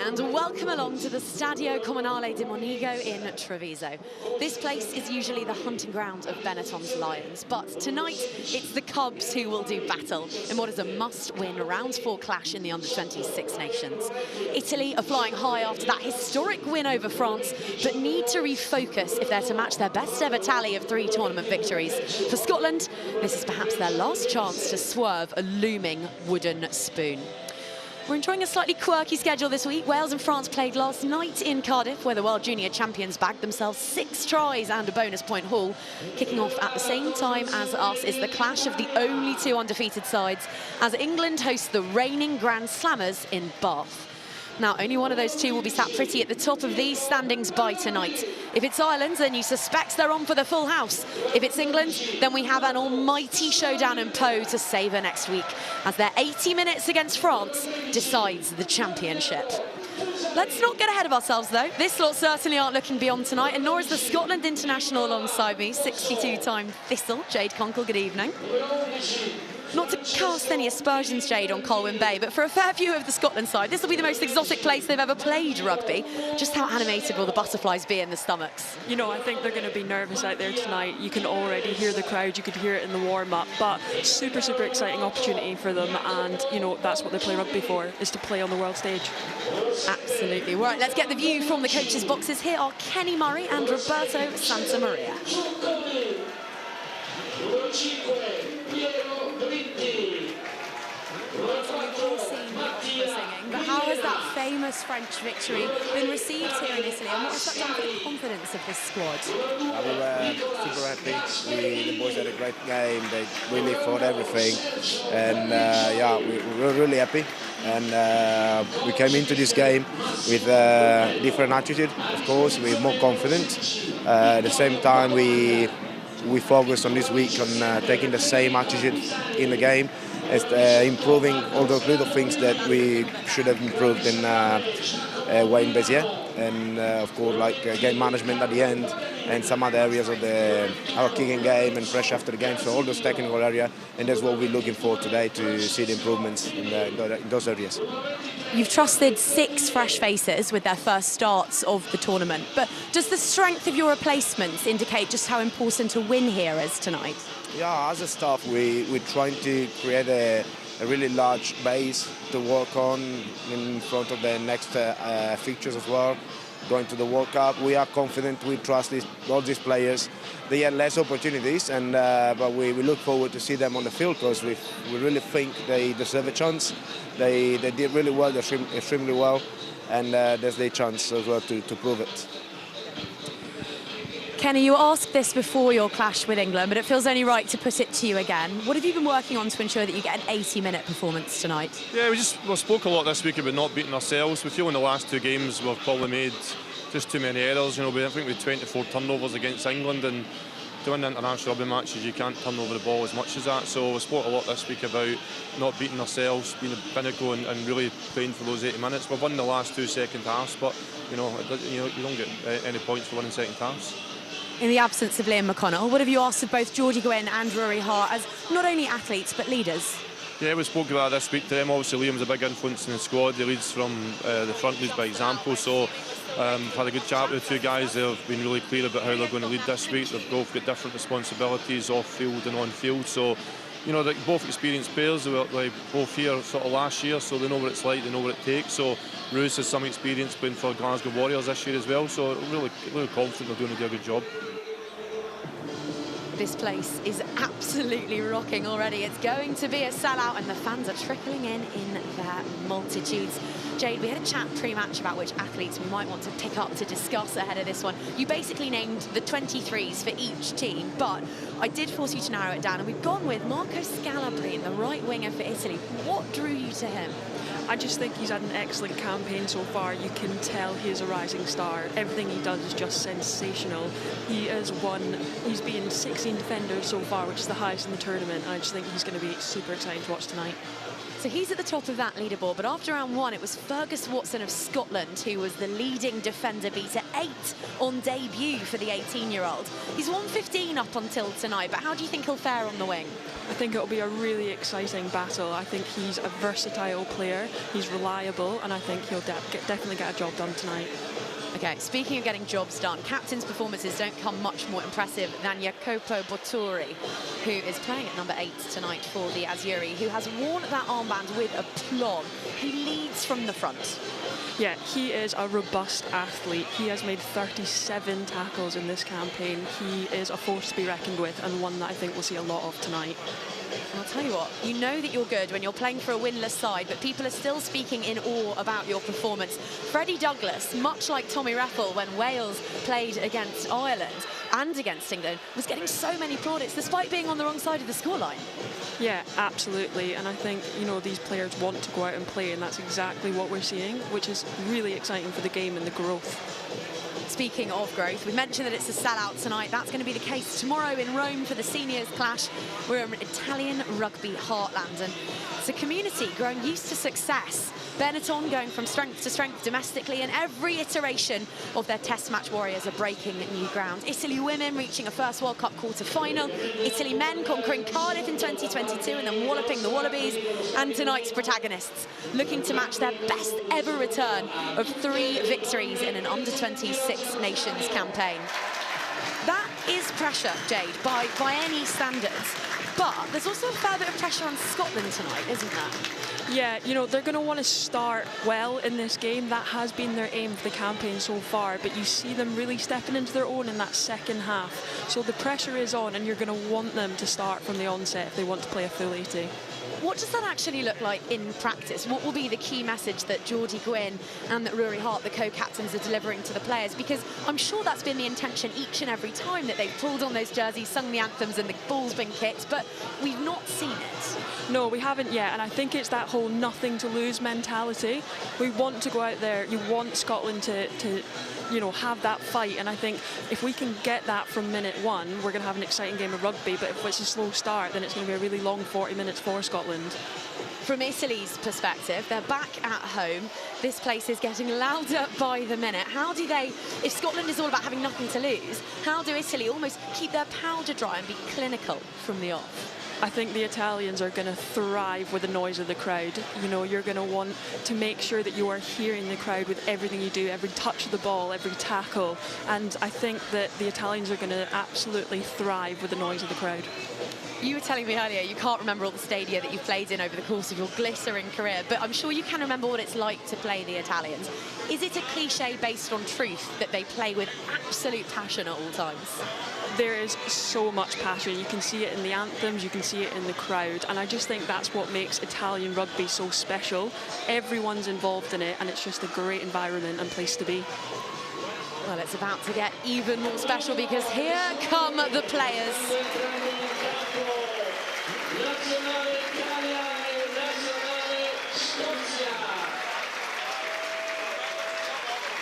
and welcome along to the Stadio Comunale di Monigo in Treviso. This place is usually the hunting ground of Benetton's Lions, but tonight it's the Cubs who will do battle in what is a must-win round 4 clash in the Under-20 Six Nations. Italy are flying high after that historic win over France, but need to refocus if they're to match their best ever tally of 3 tournament victories. For Scotland, this is perhaps their last chance to swerve a looming wooden spoon. We're enjoying a slightly quirky schedule this week. Wales and France played last night in Cardiff, where the World Junior champions bagged themselves 6 tries and a bonus point haul. Kicking off at the same time as us is the clash of the only 2 undefeated sides, as England hosts the reigning Grand Slammers in Bath. Now, only one of those 2 will be sat pretty at the top of these standings by tonight. If it's Ireland, then you suspect they're on for the full house. If it's England, then we have an almighty showdown in Po to savour next week, as their 80 minutes against France decides the championship. Let's not get ahead of ourselves, though. This lot certainly aren't looking beyond tonight, and nor is the Scotland international alongside me, 62-time Thistle, Jade Conkle. Good evening. Not to cast any aspersions, Jade, on Colwyn Bay, but for a fair view of the Scotland side, this will be the most exotic place they've ever played rugby. Just how animated will the butterflies be in the stomachs? You know, I think they're going to be nervous out there tonight. You can already hear the crowd, you could hear it in the warm-up, but super, super exciting opportunity for them, and, you know, that's what they play rugby for, is to play on the world stage. Absolutely. Right, let's get the view from the coaches' boxes. Here are Kenny Murray and Roberto Santamaria. But how has that famous French victory been received here in Italy, and what has that done for the confidence of this squad? We were super happy. The boys had a great game. They really fought everything, and yeah, we were really happy. And we came into this game with a different attitude, of course. We're more confident. At the same time, we focused on this week on taking the same attitude in the game, as improving all those little things that we should have improved in Wayne Bezier, and of course like game management at the end and some other areas of our kicking game and pressure after the game, so all those technical areas, and that's what we're looking for today, to see the improvements in those areas. You've trusted 6 fresh faces with their first starts of the tournament, but does the strength of your replacements indicate just how important a win here is tonight? Yeah, as a staff, we're trying to create a really large base to work on in front of the next fixtures as well. Going to the World Cup, we are confident, we trust all these players. They had less opportunities, and but we look forward to see them on the field, because we really think they deserve a chance. They did really well, they're extremely well, and there's their chance as well to prove it. Kenny, you asked this before your clash with England, but it feels only right to put it to you again. What have you been working on to ensure that you get an 80-minute performance tonight? Yeah, we spoke a lot this week about not beating ourselves. We feel in the last 2 games we've probably made just too many errors. You know, I think we had 24 turnovers against England, and to win international rugby matches you can't turn over the ball as much as that. So we spoke a lot this week about not beating ourselves, being pinnacle and really playing for those 80 minutes. We've won the last 2 second halves, but you don't get any points for winning second halves. In the absence of Liam McConnell, what have you asked of both Geordie Gwynn and Rory Hart as not only athletes but leaders? Yeah, we spoke about this week to them. Obviously Liam's a big influence in the squad. He leads from the front, leads by example. So had a good chat with the 2 guys. They've been really clear about how they're going to lead this week. They've both got different responsibilities off field and on field. So, you know, they're both experienced players. They were both here sort of last year, so they know what it's like, they know what it takes. So Roos has some experience playing for Glasgow Warriors this year as well. So really confident they're going to do a good job. This place is absolutely rocking already. It's going to be a sellout, and the fans are trickling in their multitudes. Jade, we had a chat pre-match about which athletes we might want to pick up to discuss ahead of this one. You basically named the 23s for each team, but I did force you to narrow it down, and we've gone with Marco Scalabrini, the right winger for Italy. What drew you to him? I just think he's had an excellent campaign so far. You can tell he is a rising star. Everything he does is just sensational. He's been 16 defenders so far, which is the highest in the tournament. I just think he's going to be super exciting to watch tonight. So he's at the top of that leaderboard, but after round one, it was Fergus Watson of Scotland who was the leading defender, beat at 8 on debut for the 18-year-old. He's won 15 up until tonight, but how do you think he'll fare on the wing? I think it'll be a really exciting battle. I think he's a versatile player, he's reliable, and I think he'll definitely get a job done tonight. Okay, speaking of getting jobs done, captain's performances don't come much more impressive than Jacopo Bottori, who is playing at number 8 tonight for the Azzurri, who has worn that armband with aplomb. He leads from the front. Yeah, he is a robust athlete. He has made 37 tackles in this campaign. He is a force to be reckoned with, and one that I think we'll see a lot of tonight. And I'll tell you what, you know that you're good when you're playing for a winless side, but people are still speaking in awe about your performance. Freddie Douglas, much like Tommy Reffel when Wales played against Ireland and against England, was getting so many plaudits despite being on the wrong side of the scoreline. Yeah, absolutely. And I think, you know, these players want to go out and play, and that's exactly what we're seeing, which is really exciting for the game and the growth. Speaking of growth, we mentioned that it's a sellout tonight. That's going to be the case tomorrow in Rome for the seniors clash. We're an Italian rugby heartland, and it's a community growing used to success. Benetton going from strength to strength domestically, and every iteration of their test match warriors are breaking new ground. Italy women reaching a first World Cup quarter-final. Italy men conquering Cardiff in 2022 and then walloping the Wallabies. And tonight's protagonists looking to match their best ever return of 3 victories in an under-26 nations campaign. That is pressure, Jade, by any standards. But there's also a fair bit of pressure on Scotland tonight, isn't there? Yeah, you know, they're going to want to start well in this game. That has been their aim for the campaign so far, but you see them really stepping into their own in that second half. So the pressure is on, and you're going to want them to start from the onset if they want to play a full 80. What does that actually look like in practice? What will be the key message that Geordie Gwynn and that Rory Hart, the co-captains, are delivering to the players? Because I'm sure that's been the intention each and every time that they've pulled on those jerseys, sung the anthems, and the ball's been kicked, but we've not seen it. No, we haven't yet, and I think it's that whole nothing to lose mentality. We want to go out there, you want Scotland to you know, have that fight, and I think if we can get that from minute 1, we're going to have an exciting game of rugby, but if it's a slow start, then it's going to be a really long 40 minutes for Scotland. From Italy's perspective, they're back at home. This place is getting louder by the minute. How do they, if Scotland is all about having nothing to lose, how do Italy almost keep their powder dry and be clinical from the off? I think the Italians are going to thrive with the noise of the crowd. You know, you're going to want to make sure that you are hearing the crowd with everything you do, every touch of the ball, every tackle. And I think that the Italians are going to absolutely thrive with the noise of the crowd. You were telling me earlier you can't remember all the stadia that you've played in over the course of your glittering career, but I'm sure you can remember what it's like to play the Italians. Is it a cliche based on truth that they play with absolute passion at all times? There is so much passion. You can see it in the anthems, you can see it in the crowd, and I just think that's what makes Italian rugby so special. Everyone's involved in it, and it's just a great environment and place to be. Well, it's about to get even more special because here come the players.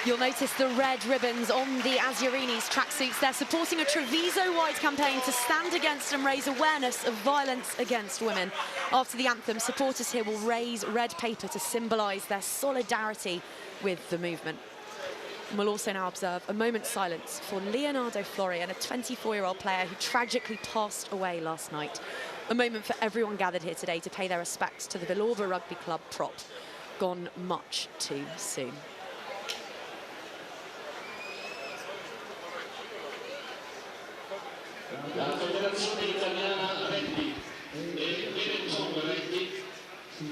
You'll notice the red ribbons on the Azzurini's tracksuits. They're supporting a Treviso-wide campaign to stand against and raise awareness of violence against women. After the anthem, supporters here will raise red paper to symbolise their solidarity with the movement. And we'll also now observe a moment's silence for Leonardo Florian, a 24-year-old player who tragically passed away last night. A moment for everyone gathered here today to pay their respects to the Villorba Rugby Club prop, gone much too soon. La Federazione Italiana Rugby e Benetton Rugby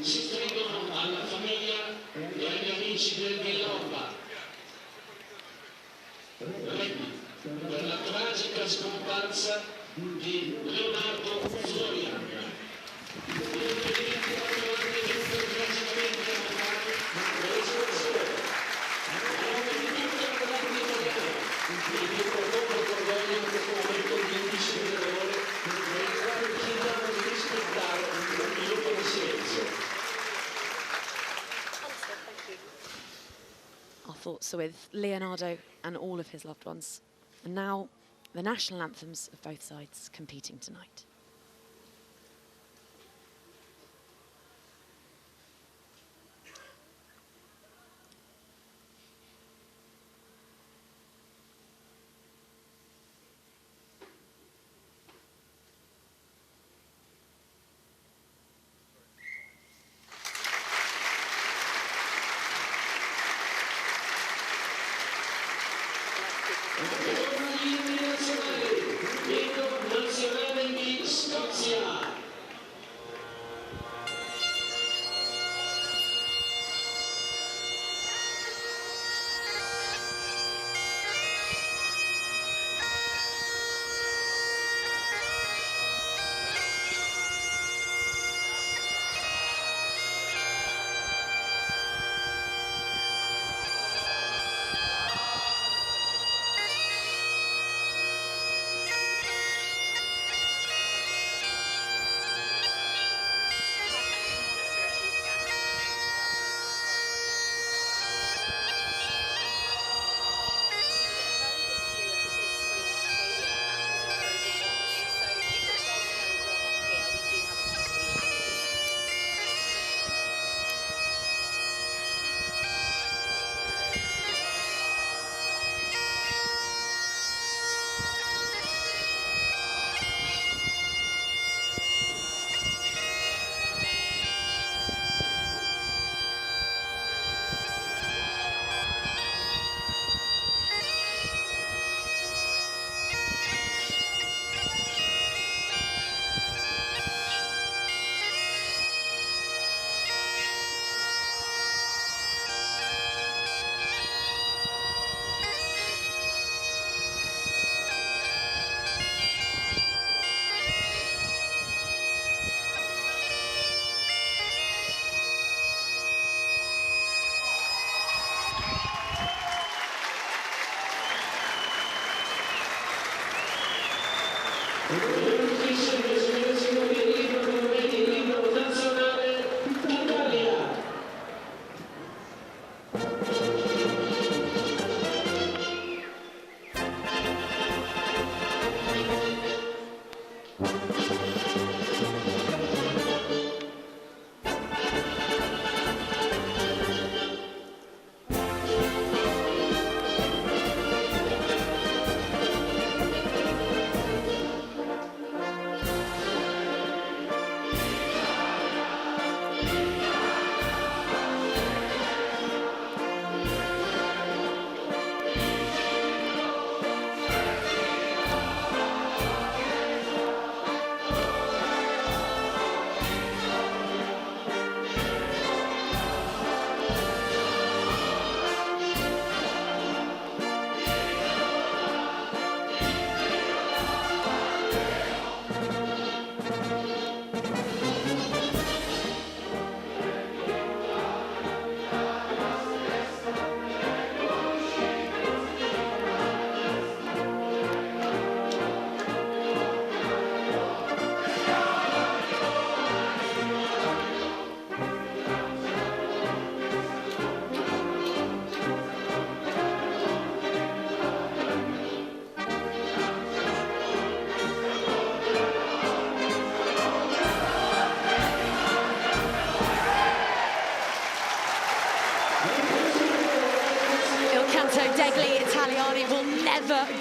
si stringono alla famiglia e agli amici del Villorba Rugby per la tragica scomparsa di Leonardo Florian. Our thoughts are with Leonardo and all of his loved ones. And now, the national anthems of both sides competing tonight.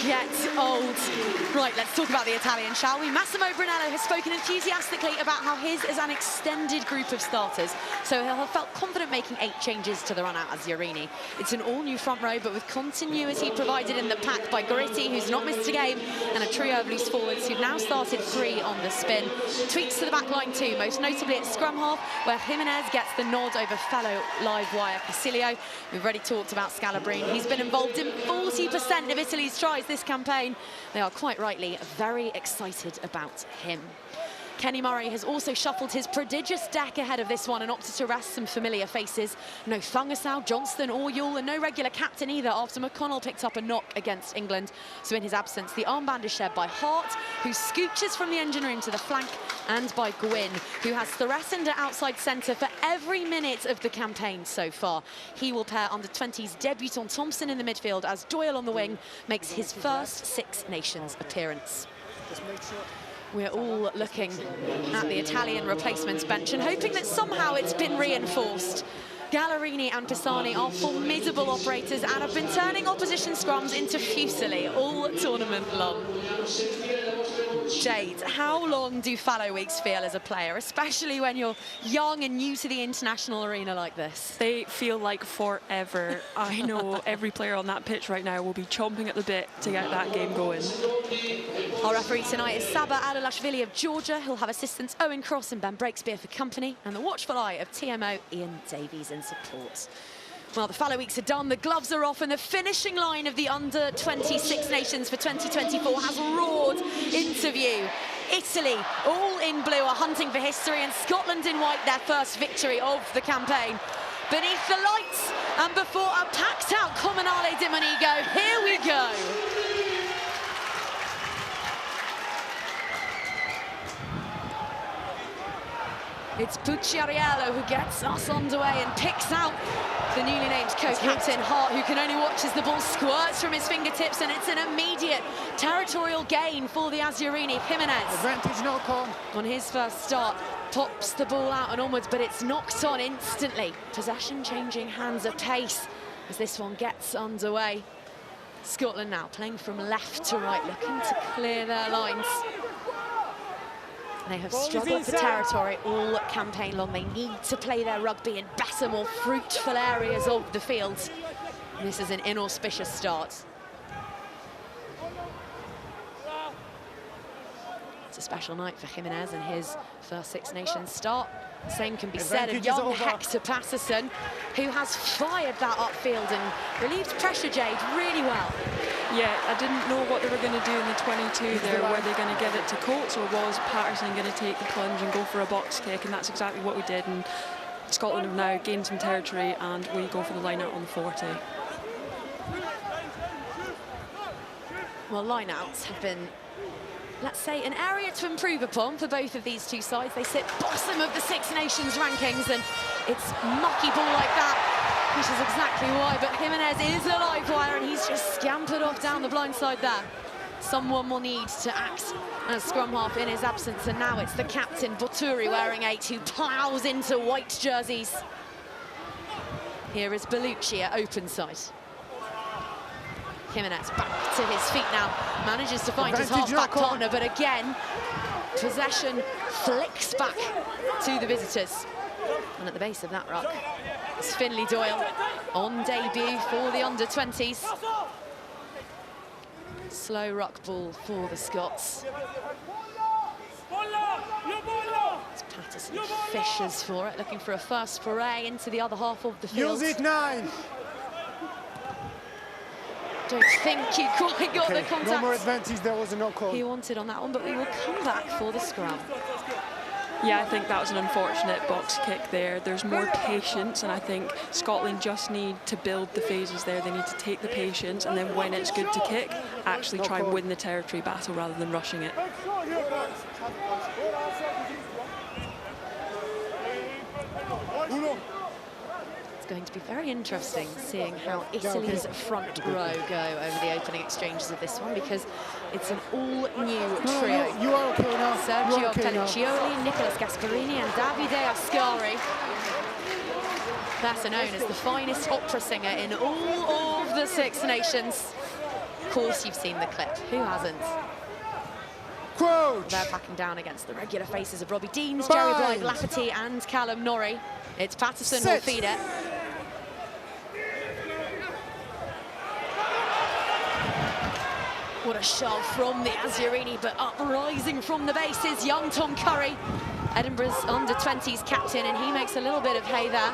Get old. Right, let's talk about the Italian, shall we? Massimo Brunello has spoken enthusiastically about how his is an extended group of starters, so he'll have felt confident making 8 changes to the run out at Ziorini. It's an all-new front row, but with continuity provided in the pack by Gritti, who's not missed a game, and a trio of loose forwards who've now started 3 on the spin. Tweaks to the back line too, most notably at scrum half, where Jimenez gets the nod over fellow live wire Casilio. We've already talked about Scalabrine. He's been involved in 40% of Italy's tries this campaign. They are quite rightly very excited about him. Kenny Murray has also shuffled his prodigious deck ahead of this one and opted to rest some familiar faces. No Thungasau, Johnston or Yule, and no regular captain either after McConnell picked up a knock against England. So in his absence, the armband is shared by Hart, who scooches from the engine room to the flank, and by Gwynn, who has threatened at outside centre for every minute of the campaign so far. He will pair under-20s debutant Thompson in the midfield as Doyle on the wing makes his first Six Nations appearance. We're all looking at the Italian replacements bench and hoping that somehow it's been reinforced. Gallerini and Pisani are formidable operators and have been turning opposition scrums into fusili all tournament long. Jade, how long do fallow weeks feel as a player, especially when you're young and new to the international arena like this? They feel like forever. I know every player on that pitch right now will be chomping at the bit to get that game going. Our referee tonight is Saba Adalashvili of Georgia. He'll have assistants Owen Cross and Ben Breakspear for company, and the watchful eye of TMO Ian Davies in support. Well, the fallow weeks are done, the gloves are off, and the finishing line of the under-26 nations for 2024 has roared into view. Italy, all in blue, are hunting for history, and Scotland in white, their first victory of the campaign. Beneath the lights and before a packed-out Comunale di Monigo, here we go. It's Pucciariello who gets us underway and picks out the newly named co-captain Hart, who can only watch as the ball squirts from his fingertips, and it's an immediate territorial gain for the Azzurrini. Jimenez, advantage knock on his first start, pops the ball out and onwards, but it's knocked on instantly. Possession changing hands apace as this one gets underway. Scotland now playing from left to right, looking to clear their lines. They have struggled for territory all campaign long. They need to play their rugby in better, more fruitful areas of the field. And this is an inauspicious start. It's a special night for Jimenez and his first Six Nations start. Same can be said of young Hector Patterson, who has fired that upfield and relieved pressure, Jade, really well. Yeah, I didn't know what they were going to do in the 22 there. Were they going to give it to Coates, or was Patterson going to take the plunge and go for a box kick? And that's exactly what we did. And Scotland have now gained some territory, and we go for the line out on the 40. Well, line-outs have been let's say, an area to improve upon for both of these two sides. They sit bottom of the Six Nations rankings, and it's mucky ball like that, which is exactly why. But Jimenez is a live wire, and he's just scampered off down the blind side there. Someone will need to act as scrum half in his absence, and now it's the captain, Boturi, wearing 8, who ploughs into white jerseys. Here is Bellucci at open side. Jimenez back to his feet now, manages to find his half-back partner, but again, possession flicks back to the visitors. And at the base of that ruck is Finlay Doyle on debut for the under-20s. Slow ruck ball for the Scots. It's Patterson fishes for it, looking for a first foray into the other half of the field. Use it 9. Don't think he quite got the contact no more advantage, there was a no call. he wanted on that one, but we will come back for the scrum. Yeah, I think that was an unfortunate box kick there. There's more patience, and I think Scotland just need to build the phases there. They need to take the patience, and then when it's good to kick, actually try and win the territory battle rather than rushing it. It's going to be very interesting seeing how Italy's front row go over the opening exchanges of this one, because it's an all-new trio. You are okay now. Sergio Pelliccioli, Nicolas Gasparini and Davide Ascari. Better known as the finest opera singer in all of the Six Nations. Of course you've seen the clip, who hasn't? Crouch. They're backing down against the regular faces of Robbie Deans, Jerry Blythe, Lafferty and Callum Norrie. It's Patterson who'll feed it. What a shove from the Azurini, but uprising from the base is young Tom Curry, Edinburgh's under-20s captain, and he makes a little bit of hay there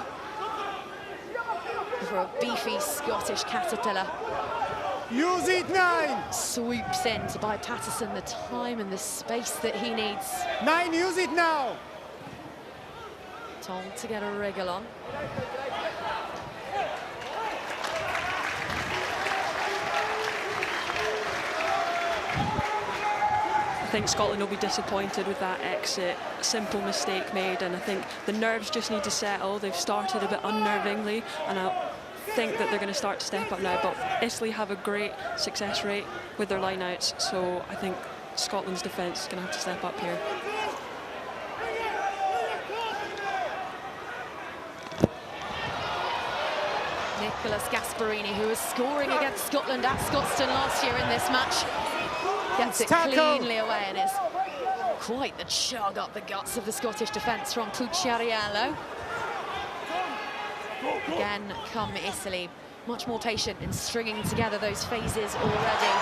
for a beefy Scottish caterpillar. Use it 9. Swoops in to buy Patterson the time and the space that he needs. 9, use it now. Tom to get a wriggle on. I think Scotland will be disappointed with that exit. Simple mistake made, and I think the nerves just need to settle. They've started a bit unnervingly, and I think that they're going to start to step up now. But Italy have a great success rate with their line-outs, so I think Scotland's defence is going to have to step up here. Nicolas Gasparini, who was scoring against Scotland at Scotstoun last year in this match, gets it cleanly away, and is quite the chug up the guts of the Scottish defence from Pucciariello. Again, come Italy, much more patient in stringing together those phases already.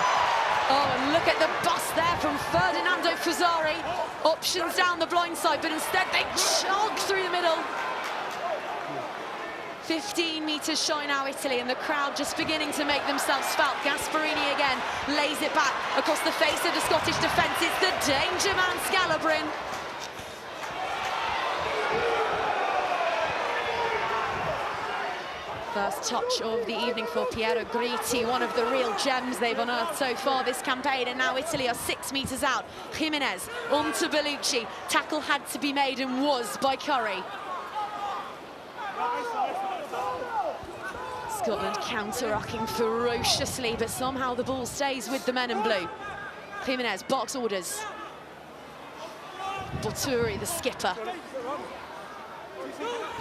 Oh, and look at the bust there from Ferdinando Fusari. Options down the blind side, but instead they chug through the middle. 15 metres shy now, Italy, and the crowd just beginning to make themselves felt. Gasparini again lays it back across the face of the Scottish defence. It's the danger man, Scalabrin. First touch of the evening for Piero Gritti, one of the real gems they've unearthed so far this campaign, and now Italy are 6 metres out. Jimenez on to Bellucci. Tackle had to be made and was by Curry. Scotland counter-rucking ferociously, but somehow the ball stays with the men in blue. Jimenez, box orders. Boturi, the skipper.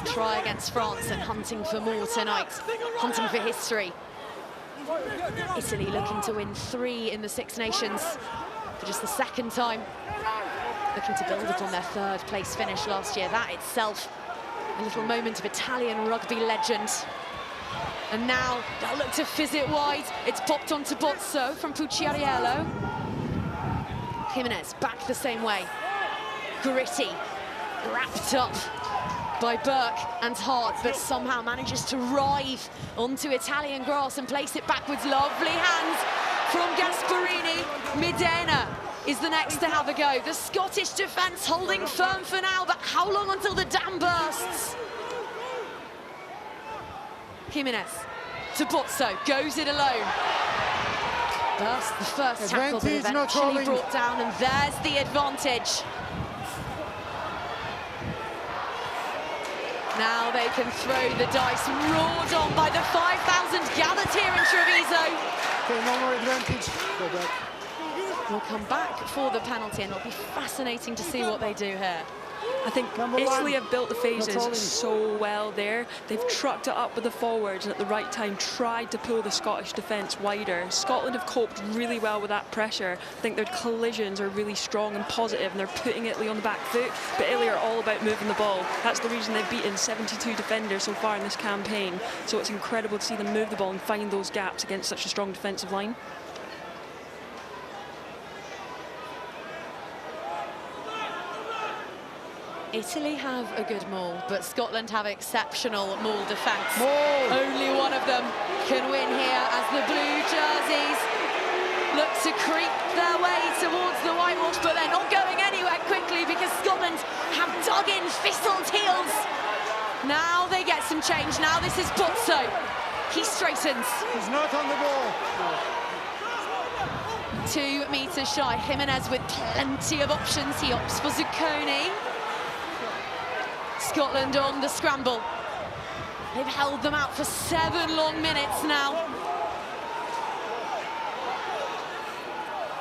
Try against France and hunting for more tonight, hunting for history. Italy looking to win 3 in the Six Nations for just the second time. Looking to build upon their 3rd place finish last year. That itself, a little moment of Italian rugby legend. And now they'll look to fizz it wide. It's popped onto Bozzo from Pucciariello. Jimenez back the same way. Gritti wrapped up by Burke and Hart, but somehow manages to writhe onto Italian grass and place it backwards. Lovely hands from Gasparini. Midena is the next to have a go. The Scottish defence holding firm for now, but how long until the dam bursts? Jimenez to Bozzo, goes it alone. Burst the first tackle, but Advantage, not eventually rolling. brought down, and there's the advantage. Now they can throw the dice, roared on by the 5,000 gathered here in Treviso. Okay, no more advantage. Go back. We'll come back for the penalty, and it'll be fascinating to see what they do here. I think Number Italy one, have built the phases controlling. so well there. They've trucked it up with the forwards and at the right time tried to pull the Scottish defence wider. Scotland have coped really well with that pressure. I think their collisions are really strong and positive, and they're putting Italy on the back foot, but Italy are all about moving the ball. That's the reason they've beaten 72 defenders so far in this campaign. So it's incredible to see them move the ball and find those gaps against such a strong defensive line. Italy have a good maul, but Scotland have exceptional maul defence. Maul. Only one of them can win here as the blue jerseys look to creep their way towards the whitewash, but they're not going anywhere quickly because Scotland have dug in Fissel's heels. Now they get some change. Now this is Bozzo. He straightens. He's not on the ball. 2 metres shy. Jimenez with plenty of options. He opts for Zucconi. Scotland on the scramble. They've held them out for 7 long minutes now.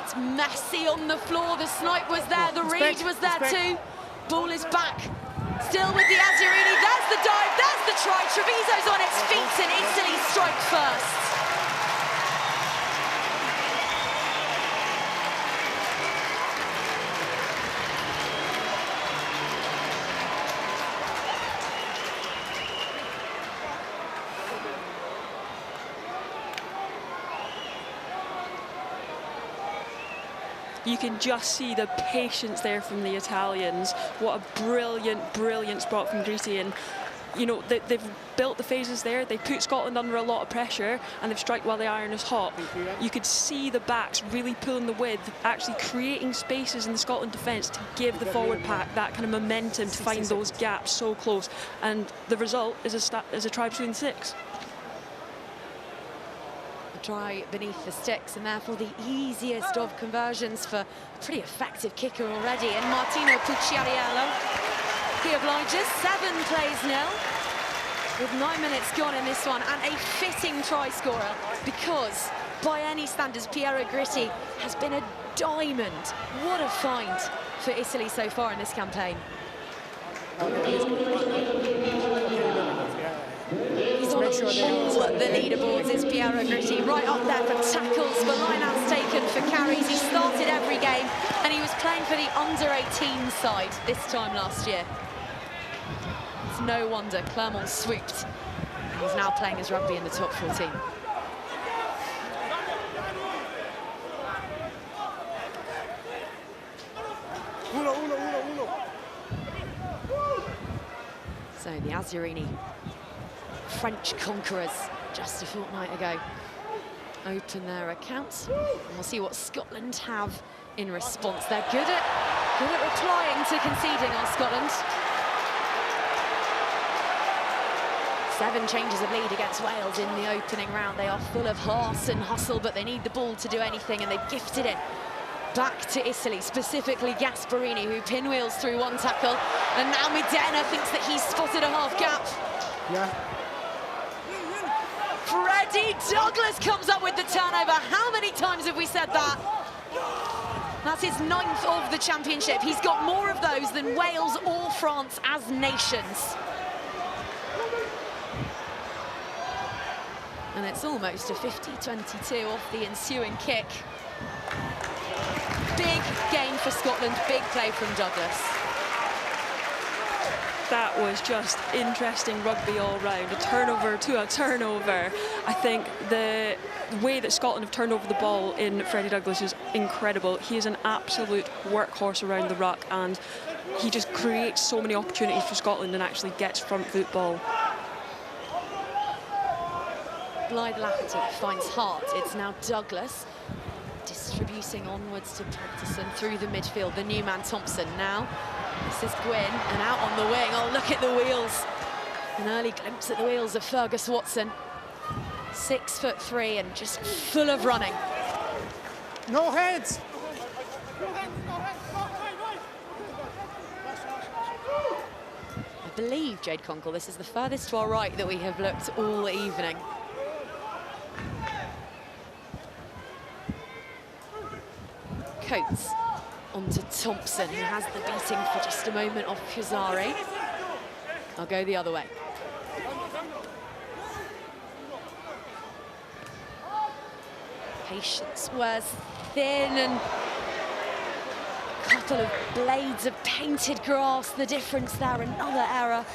It's messy on the floor. The snipe was there, the read was there too. Ball is back. Still with the Azzarini. There's the dive, there's the try. Treviso's on its feet and Italy strike first. You can just see the patience there from the Italians. What a brilliant, brilliant spot from Gritti. And, you know, they've built the phases there. They put Scotland under a lot of pressure, and they've struck while the iron is hot. You could see the backs really pulling the width, actually creating spaces in the Scotland defence to give the forward pack that kind of momentum to find those gaps so close. And the result is a try between 6. Try beneath the sticks, and therefore the easiest of conversions for a pretty effective kicker already. And Martino Pucciariello, he obliges. 7 plays nil with 9 minutes gone in this one, and a fitting try scorer because by any standards Piero Gritti has been a diamond. What a find for Italy so far in this campaign. He's on all the leaderboards, is Piero Gritti, right up there for tackles, for line-outs taken, for carries. He started every game, and he was playing for the under-18 side this time last year. It's no wonder Clermont swooped. He's now playing his rugby in the top 14. So the Azzarini French conquerors just a fortnight ago open their accounts. And we'll see what Scotland have in response. They're good at replying to conceding, are Scotland. 7 changes of lead against Wales in the opening round. They are full of heart and hustle, but they need the ball to do anything, and they've gifted it back to Italy, specifically Gasparini, who pinwheels through one tackle, and now Medina thinks that he's spotted a half gap. Yeah. Freddie Douglas comes up with the turnover. How many times have we said that? That's his 9th of the championship. He's got more of those than Wales or France as nations. And it's almost a 50-22 off the ensuing kick. Big game for Scotland, big play from Douglas. That was just interesting rugby all round, a turnover to a turnover. I think the way that Scotland have turned over the ball in Freddie Douglas is incredible. He is an absolute workhorse around the ruck, and he just creates so many opportunities for Scotland and actually gets front foot ball. Blythe Lafferty finds Hart. It's now Douglas distributing onwards to Patterson through the midfield. The new man Thompson now. This is Gwynn, and out on the wing. Oh, look at the wheels. An early glimpse at the wheels of Fergus Watson. 6'3" and just full of running. No hands. I believe, Jade Conkle, this is the furthest to our right that we have looked all evening. Coates onto Thompson, who has the beating for just a moment off Kazari. I'll go the other way. Patience wears thin, and a couple of blades of painted grass, the difference there. Another error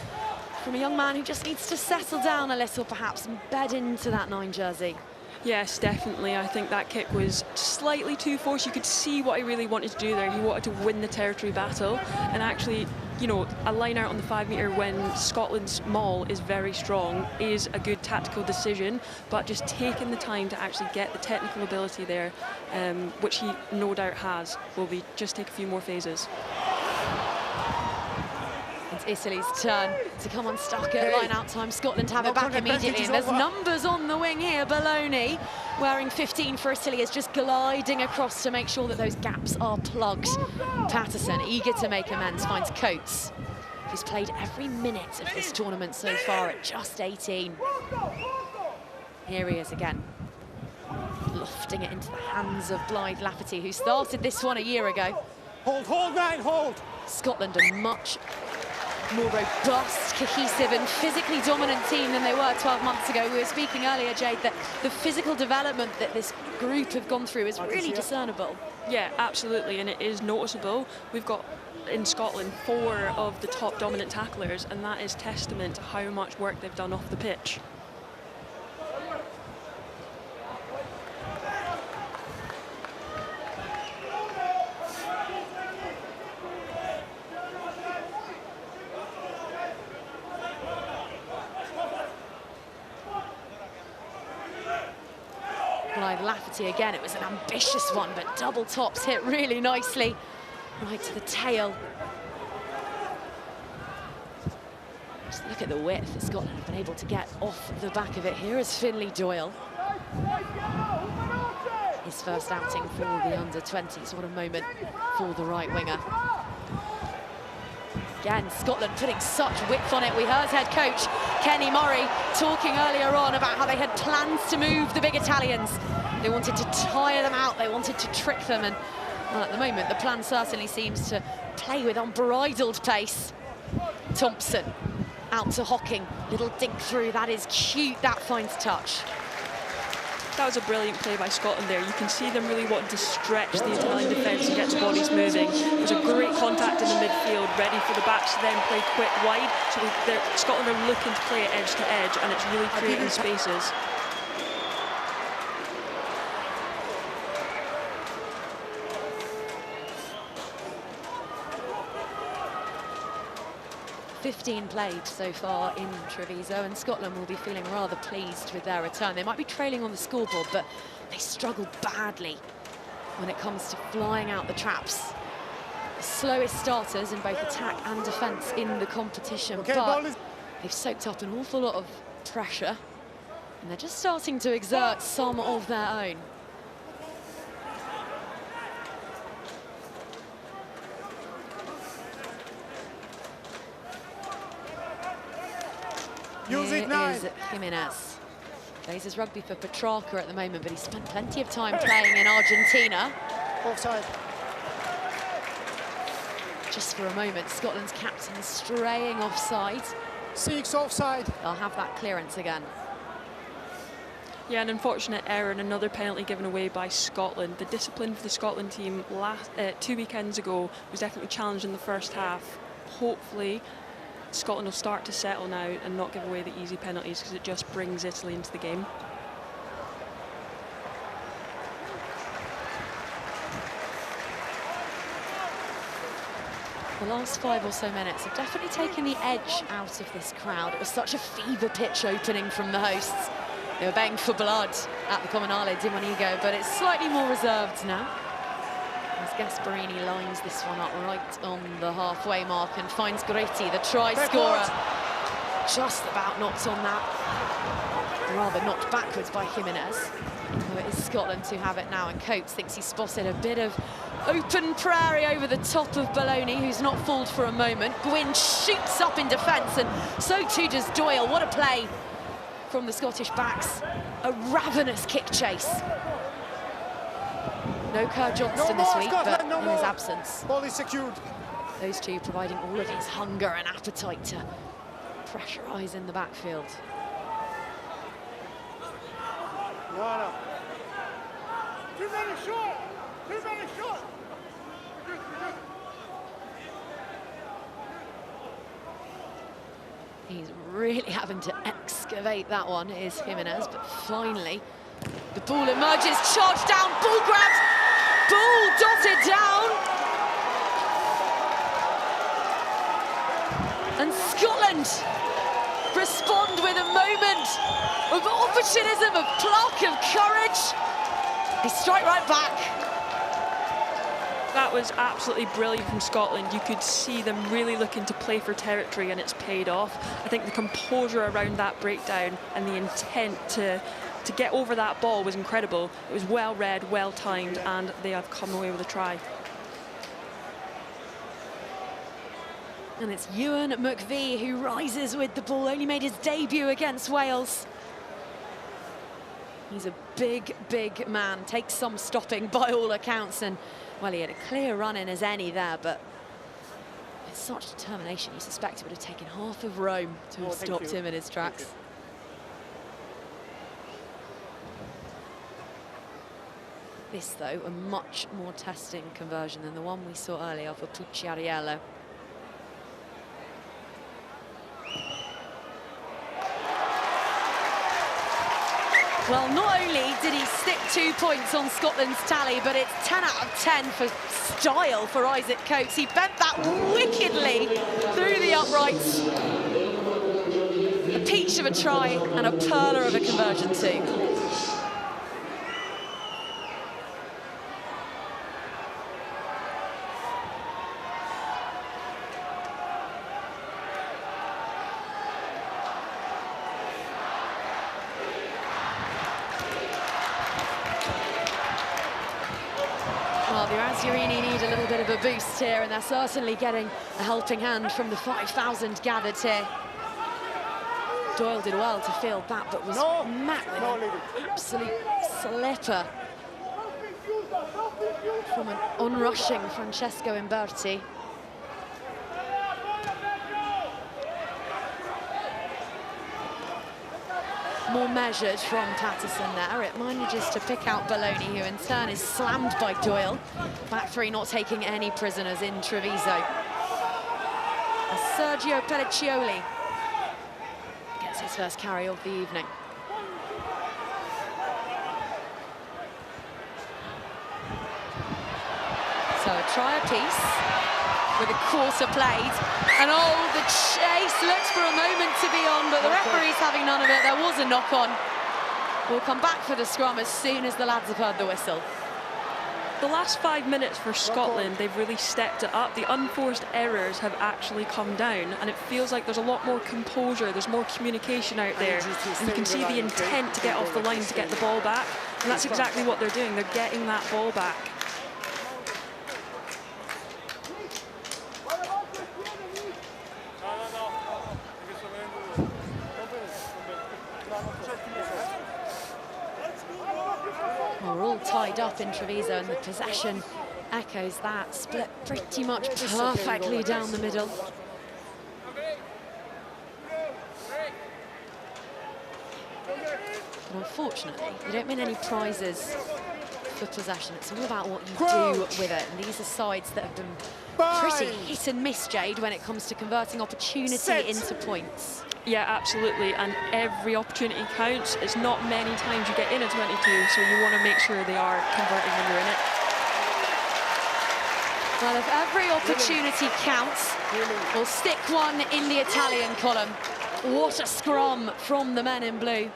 from a young man who just needs to settle down a little, perhaps, and bed into that 9 jersey. Yes, definitely. I think that kick was slightly too forced. You could see what he really wanted to do there. He wanted to win the territory battle, and actually, you know, a line out on the 5 metre when Scotland's maul is very strong is a good tactical decision, but just taking the time to actually get the technical ability there, which he no doubt has, will be just take a few more phases. It's Italy's turn to come unstuck at line-out time. Scotland have it back immediately, and there's numbers on the wing here. Bologna, wearing 15 for Italy, is just gliding across to make sure that those gaps are plugged. Patterson, eager to make amends, finds Coates, who's played every minute of this tournament so far at just 18. Here he is again, lofting it into the hands of Blythe Lafferty, who started this one a year ago. Hold, 9, hold. Scotland a much more robust, cohesive and physically dominant team than they were 12 months ago. We were speaking earlier, Jade, that the physical development that this group have gone through is really discernible. Yeah, absolutely, and it is noticeable. We've got in Scotland 4 of the top dominant tacklers, and that is testament to how much work they've done off the pitch. Blythe Lafferty again, it was an ambitious one, but double tops hit really nicely right to the tail. Just look at the width that Scotland have been able to get off the back of it. Here is Finlay Doyle. His first outing for the under-20s. What a moment for the right winger. Again, Scotland putting such width on it. We heard head coach Kenny Murray talking earlier on about how they had plans to move the big Italians. They wanted to tire them out, they wanted to trick them, and well, at the moment the plan certainly seems to play with unbridled pace. Thompson out to Hocking, little dink through, that is cute, that finds touch. That was a brilliant play by Scotland there. You can see them really wanting to stretch the Italian defence and get the bodies moving. There's a great contact in the midfield, ready for the backs to then play quick wide. So Scotland are looking to play it edge to edge, and it's really creating spaces. .15 played so far in Treviso, and Scotland will be feeling rather pleased with their return. They might be trailing on the scoreboard, but they struggle badly when it comes to flying out the traps. The slowest starters in both attack and defence in the competition, but they've soaked up an awful lot of pressure, and they're just starting to exert some of their own. Use it, 9. Is Jimenez. Plays his rugby for Petrarca at the moment, but he spent plenty of time playing in Argentina. Offside. Just for a moment, Scotland's captain straying offside. 6 offside. They'll have that clearance again. Yeah, an unfortunate error and another penalty given away by Scotland. The discipline for the Scotland team 2 weekends ago was definitely challenged in the first half. Hopefully, Scotland will start to settle now and not give away the easy penalties, because it just brings Italy into the game. The last 5 or so minutes have definitely taken the edge out of this crowd. It was such a fever pitch opening from the hosts. They were betting for blood at the Comunale di Monigo, but it's slightly more reserved now, as Gasparini lines this one up right on the halfway mark and finds Gretti, the try scorer, just about knocked on that. Rather knocked backwards by Jimenez. So it is Scotland who have it now, and Coates thinks he spotted a bit of open prairie over the top of Bologna, who's not fooled for a moment. Gwynn shoots up in defence, and so too does Doyle. What a play from the Scottish backs. A ravenous kick chase. No Kerr Johnston this week, but in his absence, Ball is secured. those two providing all of his hunger and appetite to pressurise in the backfield. No. Too many short. Too many short. He's really having to excavate that one, is Jimenez, but finally the ball emerges, charged down, ball grabbed, ball dotted down. And Scotland respond with a moment of opportunism, of pluck, of courage. They strike right back. That was absolutely brilliant from Scotland. You could see them really looking to play for territory, and it's paid off. I think the composure around that breakdown and the intent to get over that ball was incredible. It was well read, well timed, and they have come away with a try. And it's Ewan McVie who rises with the ball, only made his debut against Wales. He's a big, big man, takes some stopping by all accounts, and well, he had a clear run in as any there, but with such determination, you suspect it would have taken half of Rome to have stopped him in his tracks. This, though, a much more testing conversion than the one we saw earlier for Pucciariello. Well, not only did he stick 2 points on Scotland's tally, but it's 10 out of 10 for style for Isaac Coates. He bent that wickedly through the uprights. A peach of a try and a perler of a conversion too. Well, the Azzurrini need a little bit of a boost here, and they're certainly getting a helping hand from the 5,000 gathered here. Doyle did well to field that, but was met with an absolute slipper from an onrushing Francesco Imberti. More measured from Patterson there. It manages to pick out Bologna, who in turn is slammed by Doyle. Back three not taking any prisoners in Treviso. And Sergio Pelliccioli gets his first carry of the evening. So a try apiece with a quarter played. And oh, the chase looks for a moment to be on, but the referee's having none of it. There was a knock-on. We'll come back for the scrum as soon as the lads have heard the whistle. The last 5 minutes for Scotland, they've really stepped it up. The unforced errors have actually come down, and it feels like there's a lot more composure, there's more communication out there. And you can see the intent to get off the line to get the ball back. And that's exactly what they're doing. They're getting that ball back. We're all tied up in Treviso, and the possession echoes that. Split pretty much perfectly down the middle. But unfortunately, you don't win any prizes for possession. It's all about what you do with it. And these are sides that have been pretty hit and miss, Jade, when it comes to converting opportunity into points. Yeah, absolutely, and every opportunity counts. It's not many times you get in a 22, so you want to make sure they are converting when you're in it. Well, if every opportunity counts, we'll stick one in the Italian column. What a scrum from the men in blue.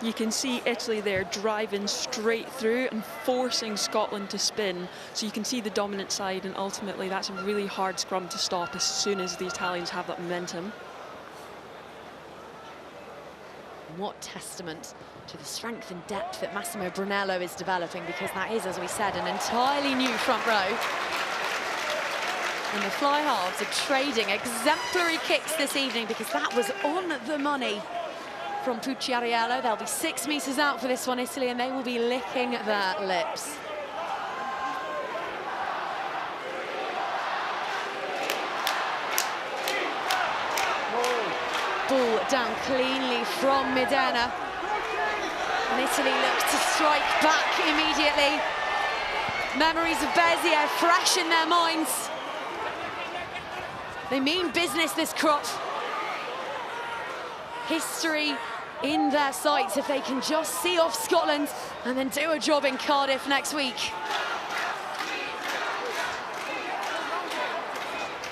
You can see Italy there driving straight through and forcing Scotland to spin. So you can see the dominant side, and ultimately that's a really hard scrum to stop as soon as the Italians have that momentum. What testament to the strength and depth that Massimo Brunello is developing, because that is, as we said, an entirely new front row. And the fly halves are trading exemplary kicks this evening, because that was on the money from Pucciariello. They'll be 6 meters out for this one, Italy, and they will be licking their lips. Ball down cleanly from Medena. And Italy looks to strike back immediately. Memories of Bezier fresh in their minds. They mean business, this crop. History in their sights if they can just see off Scotland and then do a job in Cardiff next week.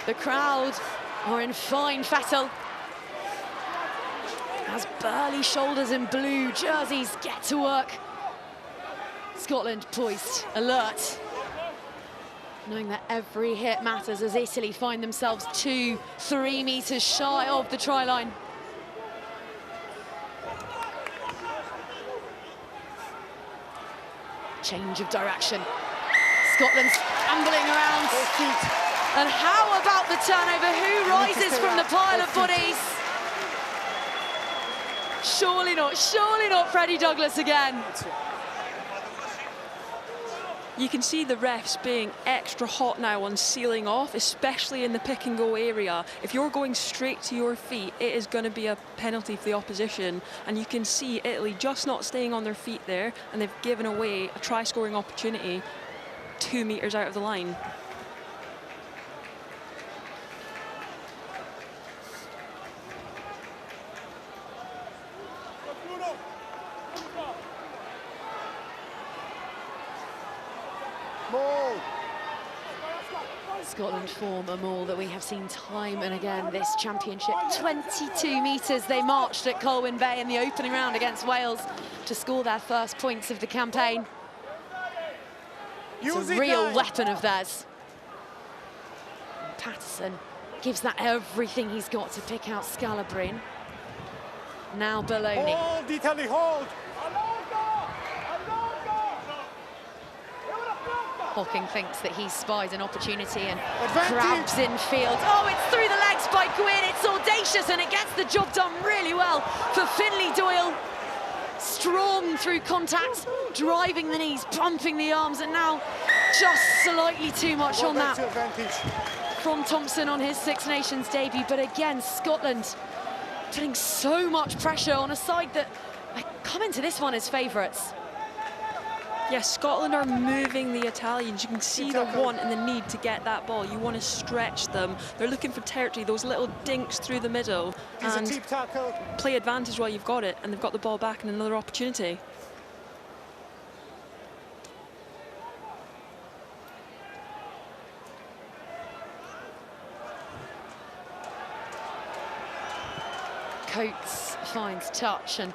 The crowd are in fine fettle as burly shoulders in blue jerseys get to work. Scotland poised, alert, knowing that every hit matters as Italy find themselves 2-3 meters shy of the try line. Change of direction. Scotland scrambling around. And how about the turnover? Who rises from the pile of bodies? Surely not Freddie Douglas again. You can see the refs being extra hot now on sealing off, especially in the pick and go area. If you're going straight to your feet, it is going to be a penalty for the opposition. And you can see Italy just not staying on their feet there, and they've given away a try scoring opportunity 2 meters out of the line. Scotland form a maul that we have seen time and again this championship. 22 metres they marched at Colwyn Bay in the opening round against Wales to score their first points of the campaign. It's a real weapon of theirs. And Patterson gives that everything he's got to pick out Scalabrine. Now Bologna. Hold, Italy, hold! Hocking thinks that he spies an opportunity and grabs in field. Oh, it's through the legs by Gwynn. It's audacious and it gets the job done really well for Finlay Doyle. Strong through contact, driving the knees, pumping the arms, and now just slightly too much on that from Thompson on his Six Nations debut. But again, Scotland putting so much pressure on a side that I come into this one as favourites. Yes, Scotland are moving the Italians. You can see the want and the need to get that ball. You want to stretch them. They're looking for territory, those little dinks through the middle, and play advantage while you've got it, and they've got the ball back and another opportunity. Coates finds touch and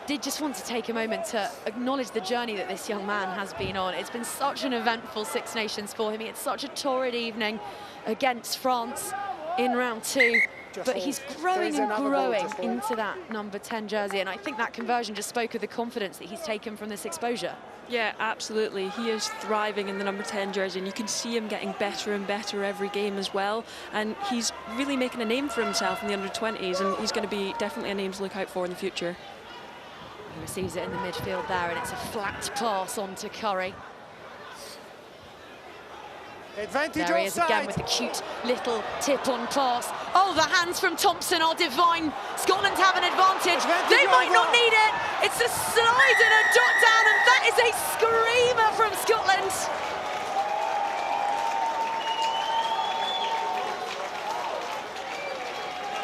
did just want to take a moment to acknowledge the journey that this young man has been on. It's been such an eventful Six Nations for him. He had such a torrid evening against France in round 2, but he's growing and growing into that number 10 jersey, and I think that conversion just spoke of the confidence that he's taken from this exposure. Yeah, absolutely. He is thriving in the number 10 jersey, and you can see him getting better and better every game as well. And he's really making a name for himself in the under-20s, and he's going to be definitely a name to look out for in the future. He receives it in the midfield there, and it's a flat pass on to Curry. There he is again with the cute little tip-on pass. Oh, the hands from Thompson are divine. Scotland have an advantage. They might not need it. It's a slide and a dot down, and that is a screamer from Scotland.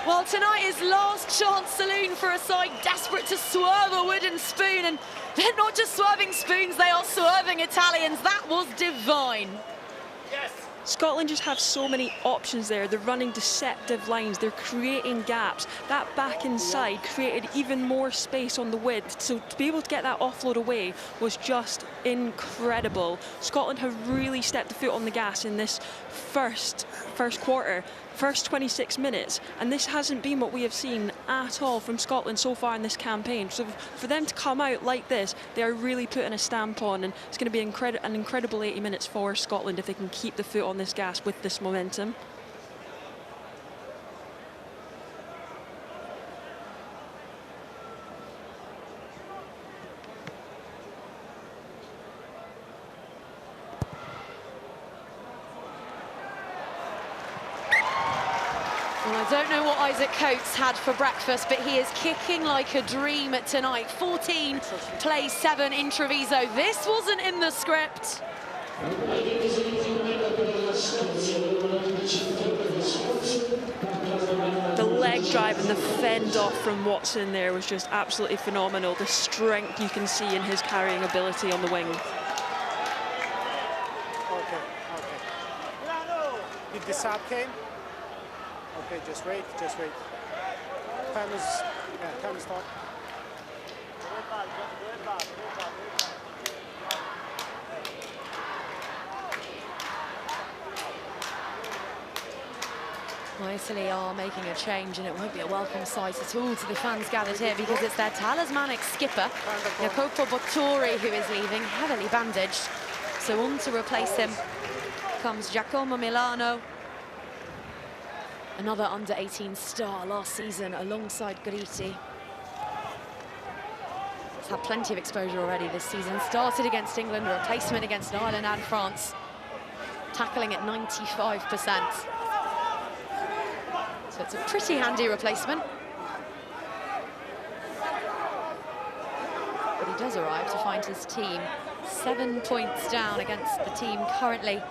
Well, tonight is last chance saloon for a side desperate to swerve a wooden spoon, and they're not just swerving spoons, they are swerving Italians. That was divine. Scotland just have so many options there. They're running deceptive lines. They're creating gaps. That back inside created even more space on the width. So to be able to get that offload away was just incredible. Scotland have really stepped the foot on the gas in this first quarter, first 26 minutes. And this hasn't been what we have seen at all from Scotland so far in this campaign. So for them to come out like this, they are really putting a stamp on. And it's going to be an incredible 80 minutes for Scotland if they can keep the foot on this gas with this momentum. Well, I don't know what Isaac Coates had for breakfast, but he is kicking like a dream tonight. 14 plays 7 in Treviso. This wasn't in the script. The leg drive and the fend off from Watson there was just absolutely phenomenal. The strength you can see in his carrying ability on the wing. Okay. Did the sub came? Okay, just wait. Time is start. Well, Italy are making a change, and it won't be a welcome sight at all to the fans gathered here because it's their talismanic skipper, Jacopo Bottori, who is leaving, heavily bandaged. So on to replace him comes Giacomo Milano, another under-18 star last season alongside Gritti. He's had plenty of exposure already this season. Started against England, a replacement against Ireland and France, tackling at 95%. So it's a pretty handy replacement. But he does arrive to find his team 7 points down against the team currently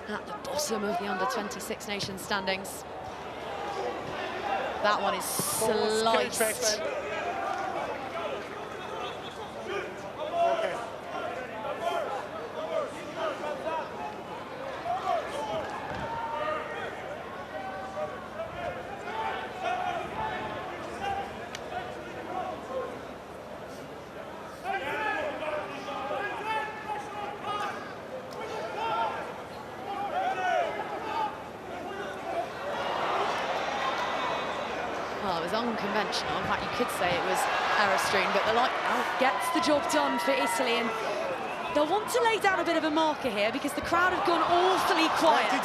at the bottom of the under-26 nation standings. That one is sliced. Well, it was unconventional. In fact, you could say it was error stream, but the light gets the job done for Italy, and they'll want to lay down a bit of a marker here because the crowd have gone awfully quiet.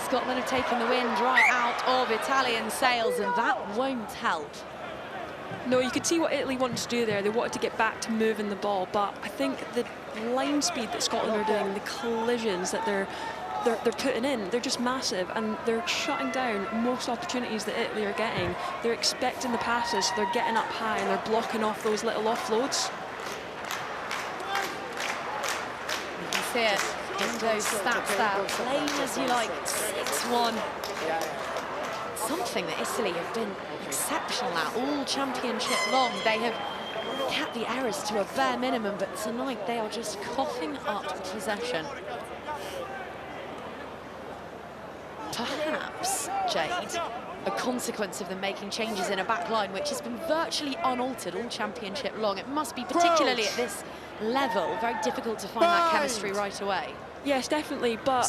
Scotland have taken the wind right out of Italian sails, and that won't help. No, you could see what Italy wanted to do there. They wanted to get back to moving the ball, but I think the line speed that Scotland are doing, the collisions that they're putting in, they're just massive, and they're shutting down most opportunities that Italy are getting. They're expecting the passes, so they're getting up high and they're blocking off those little offloads. You can see it in those stats there, plain as you like, 6-1. Something that Italy have been exceptional at all championship long. They have kept the errors to a bare minimum, but tonight they are just coughing up possession. Perhaps, Jade, a consequence of them making changes in a back line which has been virtually unaltered all championship long. It must be, particularly at this level, very difficult to find that chemistry right away. Yes, definitely, but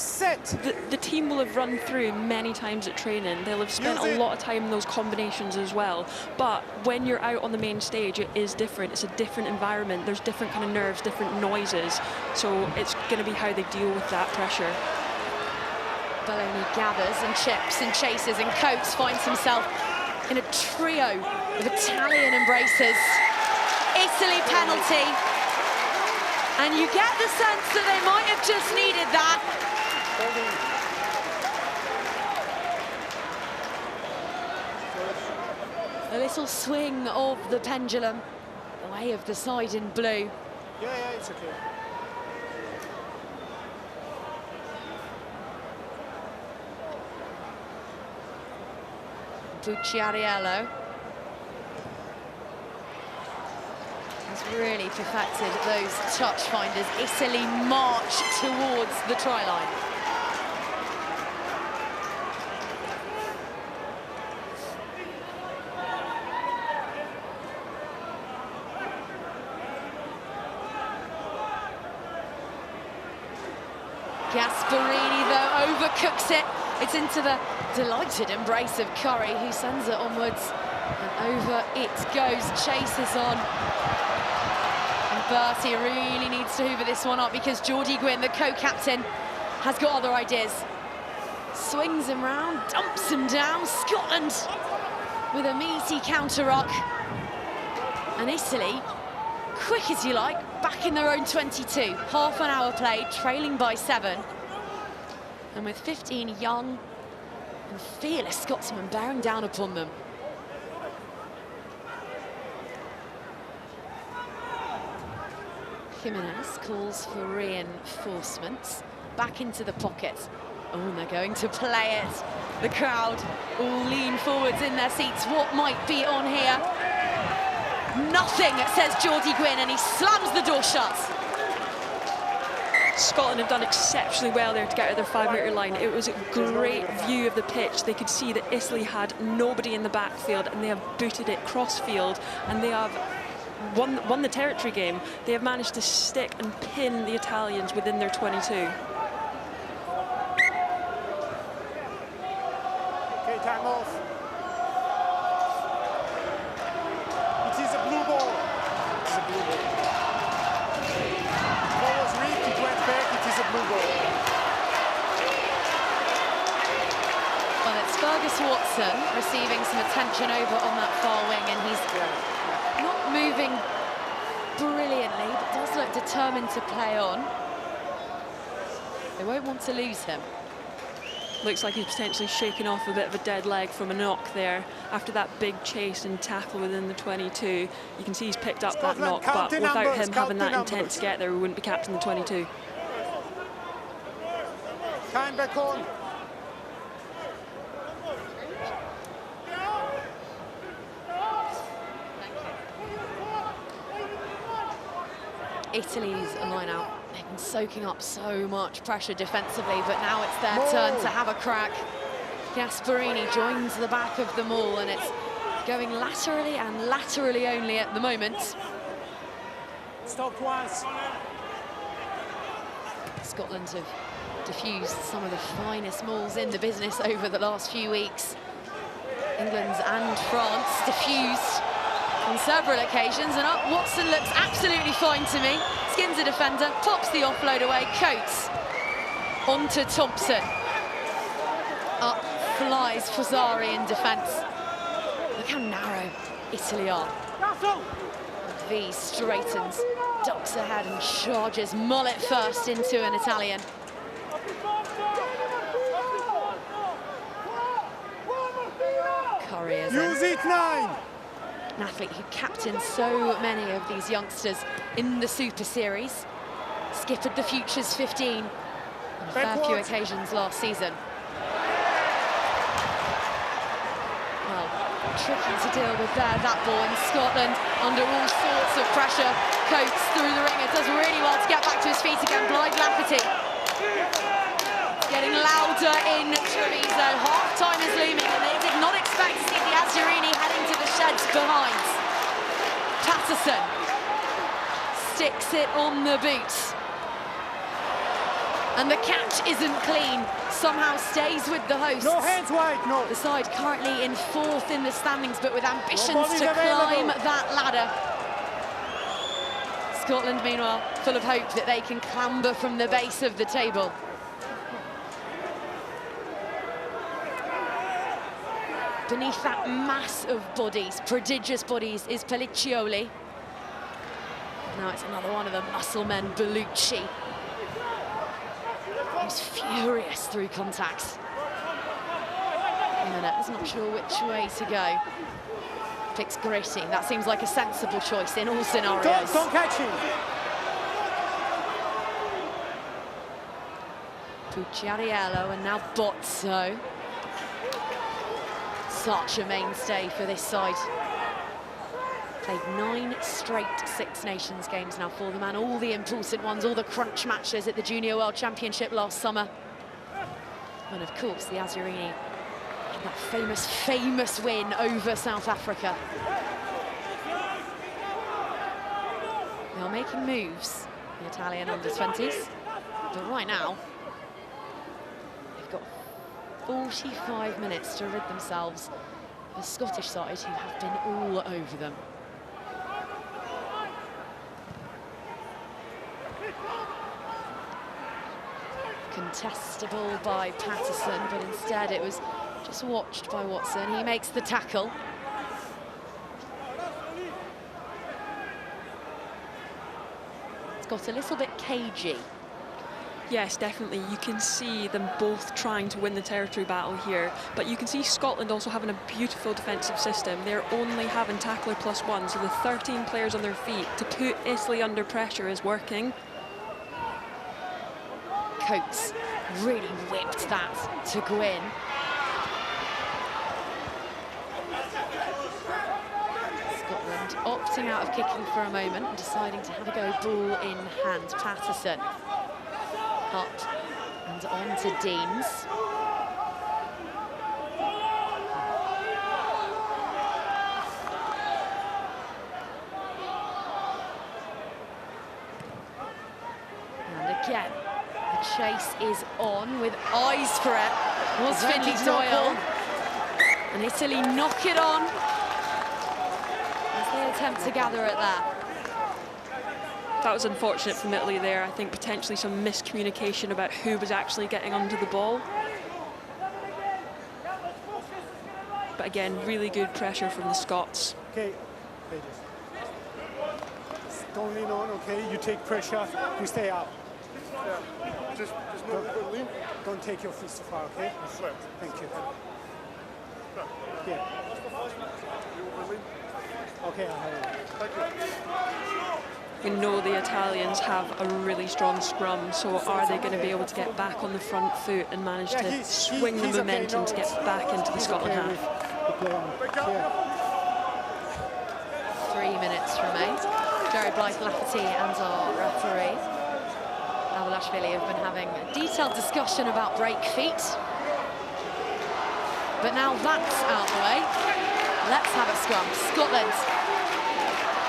the team will have run through many times at training. They'll have spent a lot of time in those combinations as well. But when you're out on the main stage, it is different. It's a different environment. There's different kind of nerves, different noises. So it's going to be how they deal with that pressure. Belloni gathers and chips and chases, and Coates finds himself in a trio of Italian embraces. Italy penalty. And you get the sense that they might have just needed that. A little swing of the pendulum, the way of the side in blue. Yeah, it's okay. Bucciariello. has really perfected those touch finders. Italy march towards the try line. Gasparini, though, overcooks it. It's into the delighted embrace of Curry, who sends it onwards. And over it goes, chases on. And Bertie really needs to hoover this one up because Geordie Gwynn, the co-captain, has got other ideas. Swings him round, dumps him down. Scotland with a meaty counter-ruck. And Italy, quick as you like, back in their own 22. Half an hour played, trailing by 7. And with 15 young and fearless Scotsmen bearing down upon them. Jimenez calls for reinforcements. Back into the pocket. Oh, and they're going to play it. The crowd all lean forwards in their seats. What might be on here? Nothing, says Geordie Gwynn, and he slams the door shut. Scotland have done exceptionally well there to get out of their 5-metre line. It was a great view of the pitch. They could see that Italy had nobody in the backfield, and they have booted it cross-field, and they have won the territory game. They have managed to stick and pin the Italians within their 22. Okay, time off. It is a blue ball. It is a blue ball. The ball was ripped, it went back, it is a blue ball. Well, it's Fergus Watson receiving some attention over on that far wing, and he's not moving brilliantly, but does look determined to play on. They won't want to lose him. Looks like he's potentially shaken off a bit of a dead leg from a knock there after that big chase and tackle within the 22. You can see he's picked up that knock, but without him having that intent to get there, we wouldn't be captain the 22. Time back on. Italy's line out. They've been soaking up so much pressure defensively, but now it's their turn to have a crack. Gasparini joins the back of them all, and it's going laterally and laterally only at the moment. Stop once. Scotland have diffused some of the finest mauls in the business over the last few weeks. England and France diffused on several occasions, and up Watson looks absolutely fine to me. Skins a defender, pops the offload away, Coates onto Thompson. Up flies Fazari in defence. Look how narrow Italy are. V straightens, ducks ahead and charges mullet first into an Italian. Curry is Use it, 9. an athlete who captained so many of these youngsters in the Super Series. Skippered the Futures 15 on a fair few occasions last season. Well, tricky to deal with there, that ball, and Scotland under all sorts of pressure. Coates through the ringer, does really well to get back to his feet again. Blythe Lafferty getting louder in Treviso. Half-time is looming, and they did not expect to see the Azzurrini heading to the sheds behind. Patterson sticks it on the boot. And the catch isn't clean, somehow stays with the hosts. No hands wide, no. The side currently in 4th in the standings, but with ambitions to climb that ladder. Scotland, meanwhile, full of hope that they can clamber from the base of the table. Beneath that mass of bodies, prodigious bodies, is Pelliccioli. Now it's another one of the muscle men, Bellucci. He's furious through contacts. Jimenez not sure which way to go. Picks Grady. That seems like a sensible choice in all scenarios. Don't catch him. Pucciariello and now Bozzo. Such a mainstay for this side. Played 9 straight Six Nations games now for them, and all the important ones, all the crunch matches at the Junior World Championship last summer. And of course, the Azzurrini had that famous win over South Africa. They are making moves, the Italian under-20s, but right now, they've got 45 minutes to rid themselves of a Scottish side who have been all over them. Contestable by Patterson, but instead it was just watched by Watson. He makes the tackle. It's got a little bit cagey. Yes, definitely. You can see them both trying to win the territory battle here, but you can see Scotland also having a beautiful defensive system. They're only having tackler +1, so the 13 players on their feet to put Italy under pressure is working. Coates really whipped that to Gwyn. Scotland opting out of kicking for a moment and deciding to have a go ball in hand. Patterson up and on to Deans. And again, the chase is on with eyes for it. Was Finlay Doyle. And Italy knock it on as they attempt to gather it there. That was unfortunate from Italy there. I think potentially some miscommunication about who was actually getting under the ball. But again, really good pressure from the Scots. Okay, don't lean on, okay? You take pressure, you stay out. Yeah. Just lean. Don't take your feet too far, okay? Thank you. Yeah. Okay, I have it. Thank you. We know the Italians have a really strong scrum, so are they going to be able to get back on the front foot and manage to swing the momentum to get back into the Scotland half? 3 minutes remain. Jerry Blythe Lafferty and our referee Avalashvili have been having a detailed discussion about break feet. But now that's out the way. Let's have a scrum. Scotland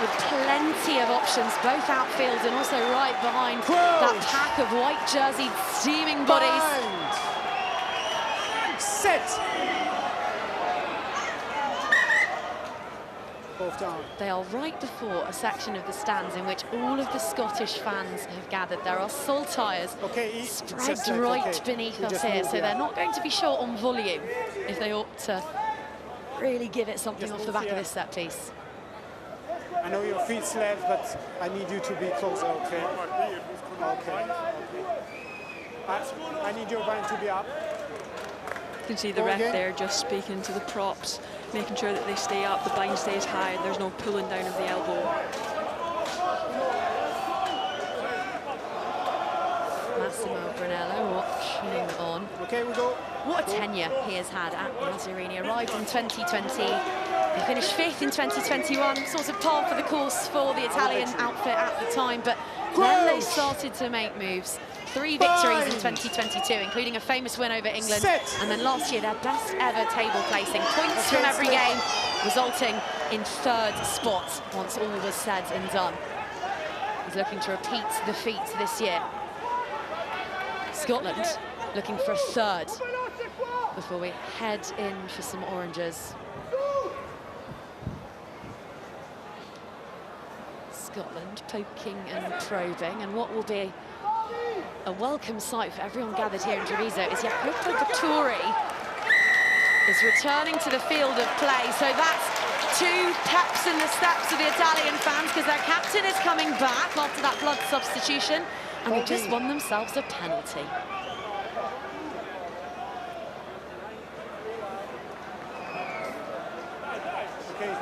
with plenty of options, both outfield and also right behind that pack of white jerseyed steaming bodies. Set. Both down. They are right before a section of the stands in which all of the Scottish fans have gathered. There are saltires spread right beneath us here, so they're not going to be short on volume if they ought to really give it something off the back of this set piece. I know your feet's left, but I need you to be closer, okay? Okay. I need your band to be up. You can see the ref there just speaking to the props, making sure that they stay up, the bind stays high, and there's no pulling down of the elbow. Massimo Brunello watching on. Okay, we go. What a tenure he has had at the Azzurrini. Arrived in 2020. He finished 5th in 2021, sort of par for the course for the Italian outfit at the time, but then they started to make moves. 3 victories in 2022, including a famous win over England, and then last year their best ever table placing. Points from every game, resulting in 3rd spot once all was said and done. He's looking to repeat the feat this year. Scotland looking for a 3rd before we head in for some oranges. Scotland poking and probing, and what will be a welcome sight for everyone gathered here in Treviso is Jacopo Vettori is returning to the field of play. So that's 2 peps in the steps of the Italian fans, because their captain is coming back after that blood substitution, and they've just won themselves a penalty. Okay.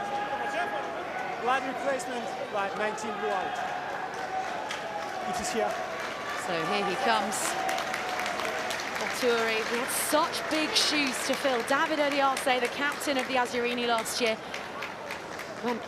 Blood replacement, right, 19 blue out. It is here. So here he comes. Vettori, he had such big shoes to fill. David Odiase, the captain of the Azzurrini last year, went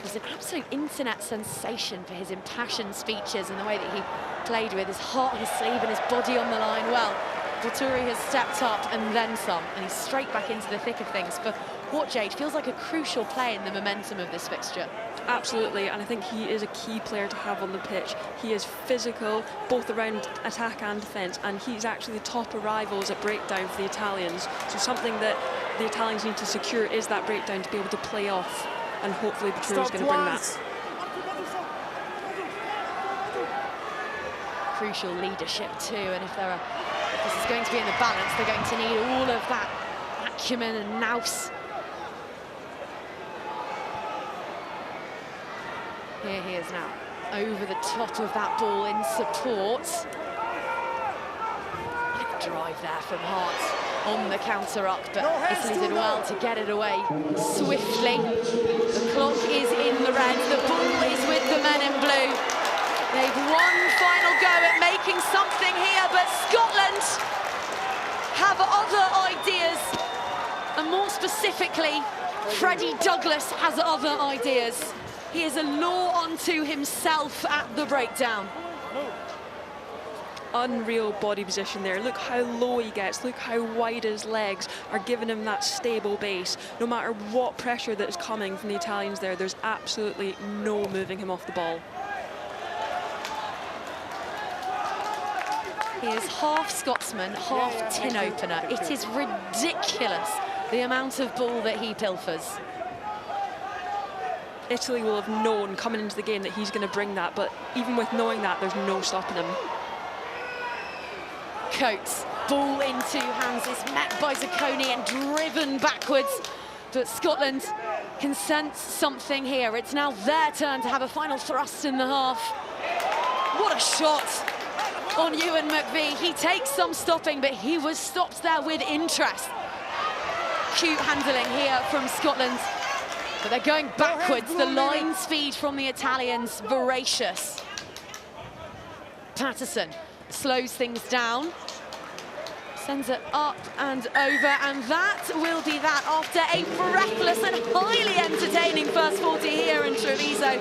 was an absolute internet sensation for his impassioned speeches and the way that he played with his heart on his sleeve and his body on the line. Well, Vulturi has stepped up and then some, and he's straight back into the thick of things for what, Jade, feels like a crucial play in the momentum of this fixture. Absolutely, and I think he is a key player to have on the pitch. He is physical, both around attack and defence, and he's actually the top arrivals at breakdown for the Italians. So something that the Italians need to secure is that breakdown to be able to play off, and hopefully Vulturi is going to bring that. Crucial leadership too, and if this is going to be in the balance, they're going to need all of that acumen and nous. Here he is now, over the top of that ball in support. Drive there from Hart on the counter-up, but Italy did well to get it away swiftly. The clock is in the red, the ball is with the men in blue. They've one final go at making something here, but Scotland have other ideas, and more specifically, Freddie Douglas has other ideas. He is a law unto himself at the breakdown. Unreal body position there. Look how low he gets, look how wide his legs are giving him that stable base. No matter what pressure that is coming from the Italians there, there's absolutely no moving him off the ball. He is half Scotsman, half tin opener. It is ridiculous the amount of ball that he pilfers. Italy will have known coming into the game that he's going to bring that, but even with knowing that, there's no stopping him. Coates, ball into hands, is met by Zacconi and driven backwards. But Scotland can sense something here. It's now their turn to have a final thrust in the half. What a shot on Ewan McVie. He takes some stopping, but he was stopped there with interest. Cute handling here from Scotland. But they're going backwards. The line speed from the Italians, voracious. Patterson slows things down, sends it up and over, and that will be that after a breathless and highly entertaining first 40 here in Treviso.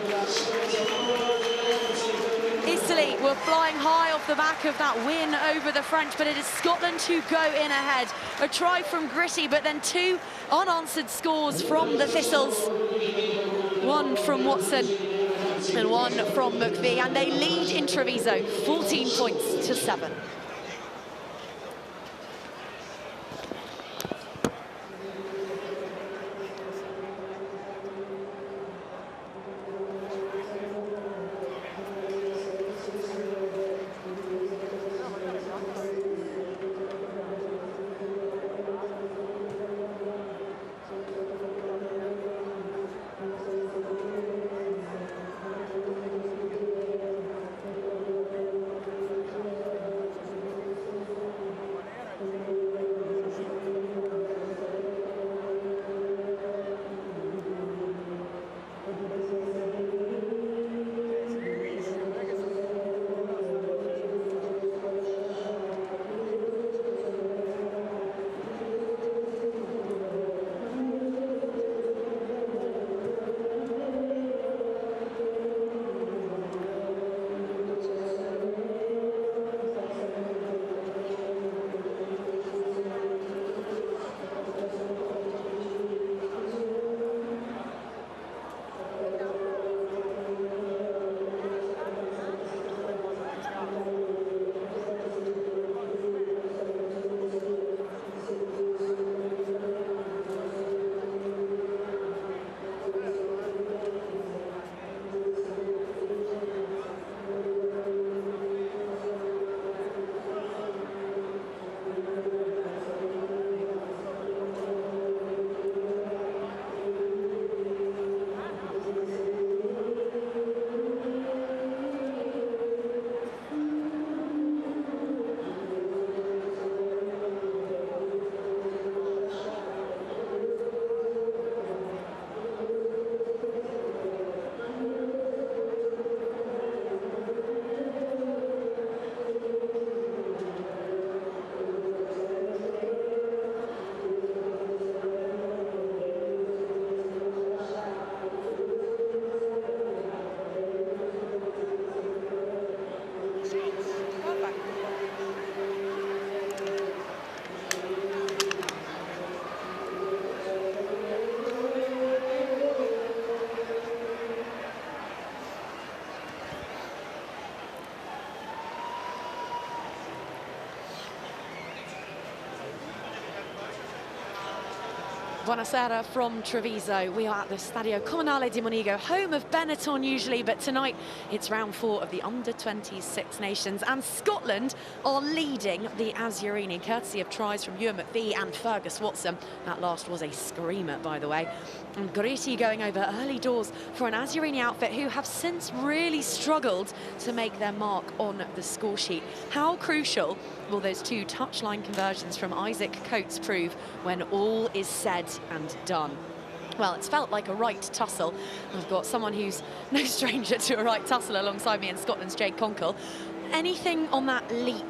Italy were flying high off the back of that win over the French, but it is Scotland who go in ahead. A try from Gritty, but then two unanswered scores from the Thistles. One from Watson and one from McVie, and they lead in Treviso 14 points to 7. Buonasera from Treviso. We are at the Stadio Comunale di Monigo, home of Benetton usually, but tonight it's round 4 of the Under-20 Six Nations, and Scotland are leading the Azzurrini, courtesy of tries from Ewan McVie and Fergus Watson. That last was a screamer, by the way. And Gritti going over early doors for an Azzurrini outfit who have since really struggled to make their mark on the score sheet. How crucial will those 2 touchline conversions from Isaac Coates prove when all is said and done? Well, it's felt like a right tussle. I've got someone who's no stranger to a right tussle alongside me in Scotland's Jake Conkle. Anything on that leap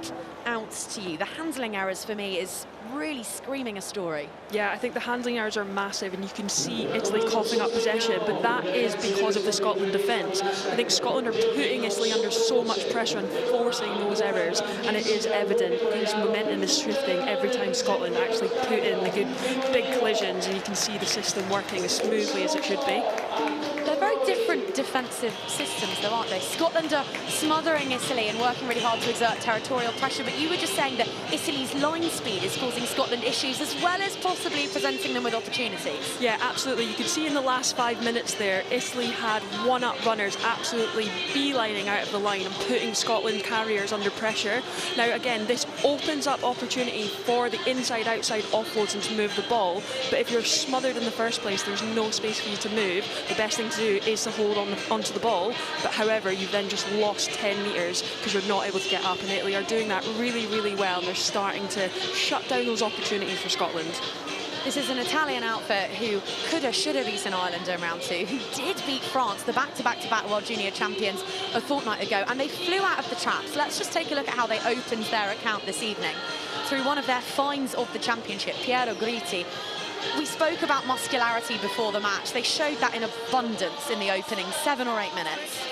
out to you? The handling errors for me is really screaming a story. Yeah, I think the handling errors are massive, and you can see Italy coughing up possession, but that is because of the Scotland defence. I think Scotland are putting Italy under so much pressure and forcing those errors, and it is evident because momentum is shifting every time Scotland actually put in the good big collisions, and you can see the system working as smoothly as it should be. They're very different defensive systems though, aren't they? Scotland are smothering Italy and working really hard to exert territorial pressure, but you were just saying that Italy's line speed is causing Scotland issues as well as possibly presenting them with opportunities. Yeah, absolutely. You could see in the last 5 minutes there, Italy had one-up runners absolutely beelining out of the line and putting Scotland carriers under pressure. Now, again, this opens up opportunity for the inside-outside offloads and to move the ball, but if you're smothered in the first place, there's no space for you to move. The best thing to do is to hold onto the ball, but however, you've then just lost 10 metres because you're not able to get up, and Italy are doing that really, really well, and they're starting to shut down those opportunities for Scotland. This is an Italian outfit who coulda, shoulda beaten Ireland in round 2, who did beat France, the back-to-back-to-back World Junior champions, a fortnight ago, and they flew out of the traps. Let's just take a look at how they opened their account this evening. Through one of their finds of the championship, Piero Gritti. We spoke about muscularity before the match. They showed that in abundance in the opening 7 or 8 minutes.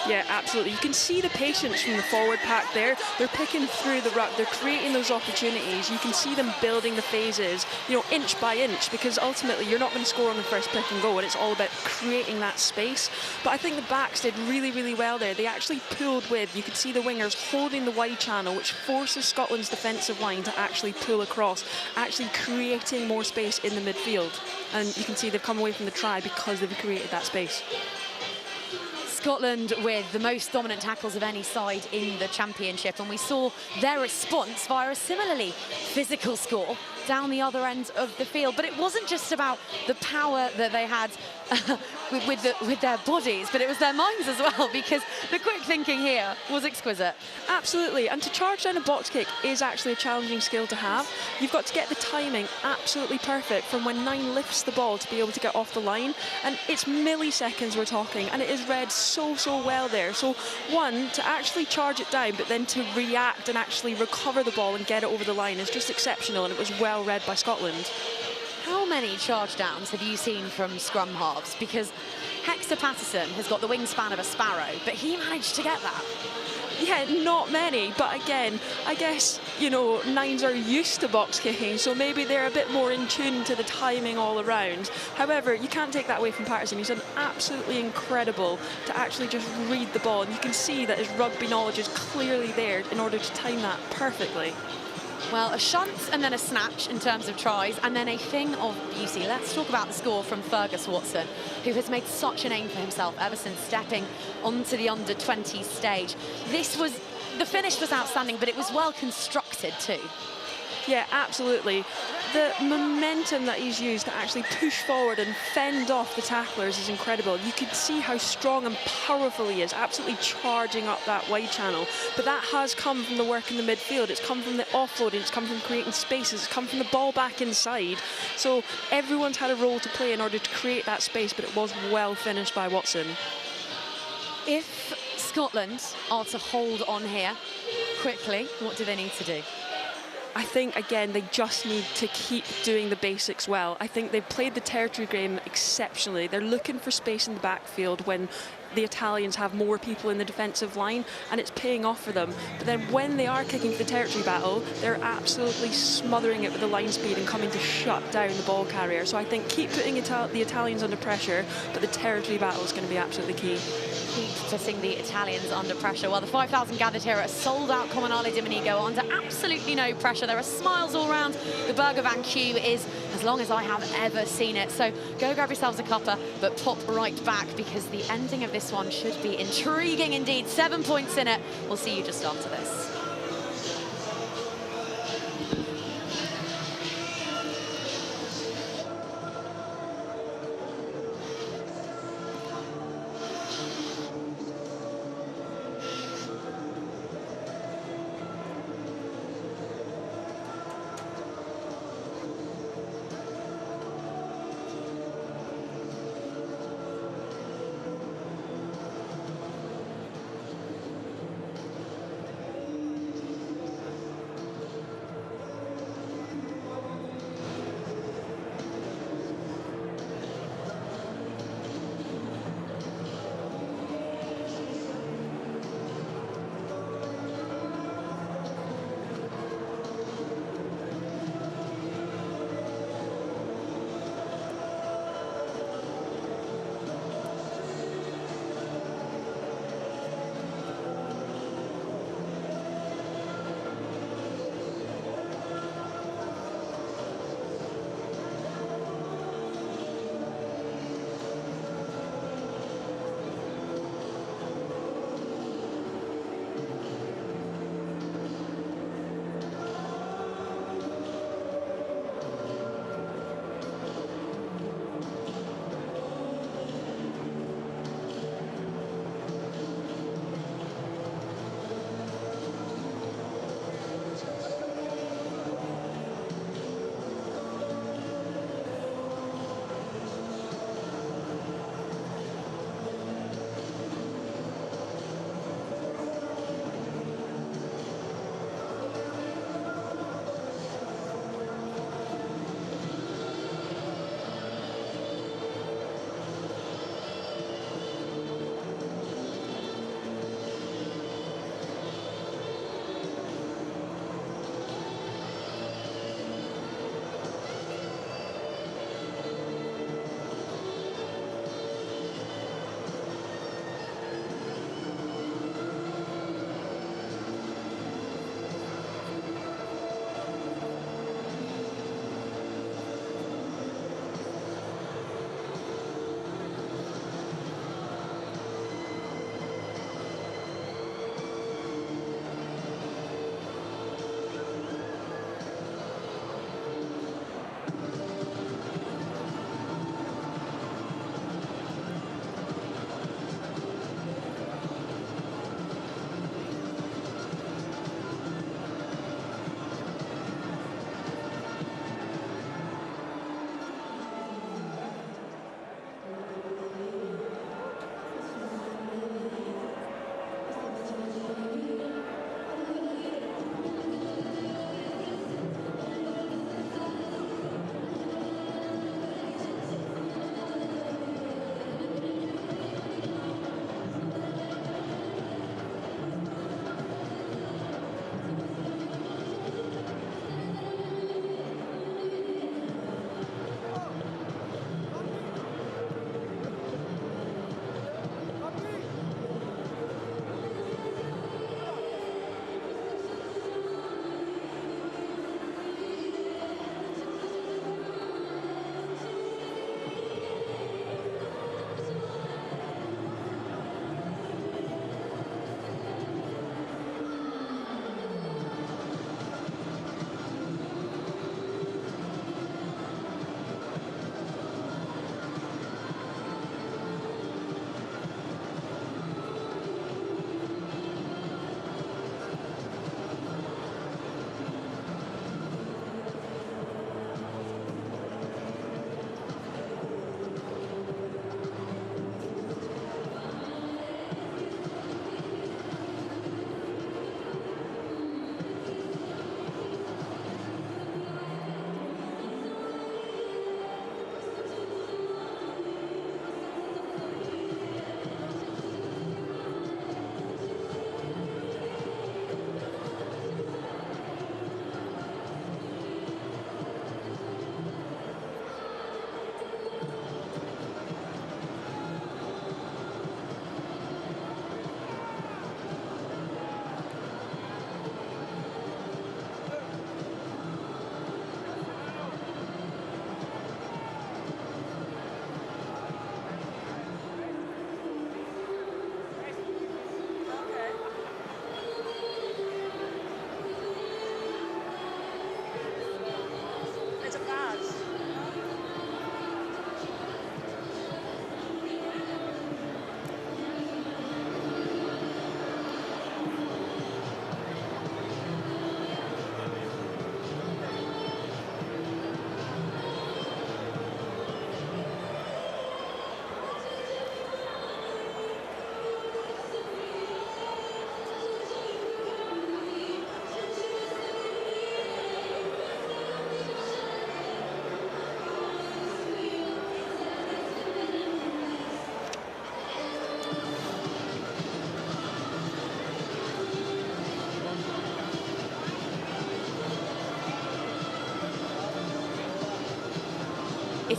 Yeah, absolutely. You can see the patience from the forward pack there. They're picking through the ruck. They're creating those opportunities. You can see them building the phases, you know, inch by inch, because ultimately you're not going to score on the first pick and go, and it's all about creating that space. But I think the backs did really, really well there. They actually pulled with. You could see the wingers holding the wide channel, which forces Scotland's defensive line to actually pull across, actually creating more space in the midfield. And you can see they've come away from the try because they've created that space. Scotland with the most dominant tackles of any side in the championship, and we saw their response via a similarly physical score down the other end of the field. But it wasn't just about the power that they had with their bodies, but it was their minds as well, because the quick thinking here was exquisite. Absolutely, and to charge down a box kick is actually a challenging skill to have. You've got to get the timing absolutely perfect from when Nine lifts the ball to be able to get off the line, and it's milliseconds we're talking, and it is read so well there. So one, to actually charge it down, but then to react and actually recover the ball and get it over the line is just exceptional, and it was well read by Scotland. How many charge downs have you seen from scrum halves? Because Hector Patterson has got the wingspan of a sparrow, but he managed to get that. Yeah, not many, but again, I guess, you know, Nines are used to box kicking, so maybe they're a bit more in tune to the timing all around. However, you can't take that away from Patterson. He's done absolutely incredible to actually just read the ball, and you can see that his rugby knowledge is clearly there in order to time that perfectly. Well, a shunt and then a snatch in terms of tries, and then a thing of beauty. Let's talk about the score from Fergus Watson, who has made such a name for himself ever since stepping onto the under-20 stage. The finish was outstanding, but it was well constructed too. Yeah, absolutely. The momentum that he's used to actually push forward and fend off the tacklers is incredible. You can see how strong and powerful he is, absolutely charging up that wide channel. But that has come from the work in the midfield. It's come from the offloading. It's come from creating spaces. It's come from the ball back inside. So everyone's had a role to play in order to create that space, but it was well finished by Watson. If Scotland are to hold on here quickly, what do they need to do? I think, again, they just need to keep doing the basics well. I think they've played the territory game exceptionally. They're looking for space in the backfield when the Italians have more people in the defensive line, and it's paying off for them. But then when they are kicking for the territory battle, they're absolutely smothering it with the line speed and coming to shut down the ball carrier. So I think keep putting the Italians under pressure, but the territory battle is going to be absolutely key. Keep putting the Italians under pressure. Well, the 5,000 gathered here at a sold-out Comunale di Monigo under absolutely no pressure. There are smiles all round. The Burger Van Q is as long as I have ever seen it. So go grab yourselves a cuppa, but pop right back because the ending of this one should be intriguing indeed. 7 points in it. We'll see you just after this.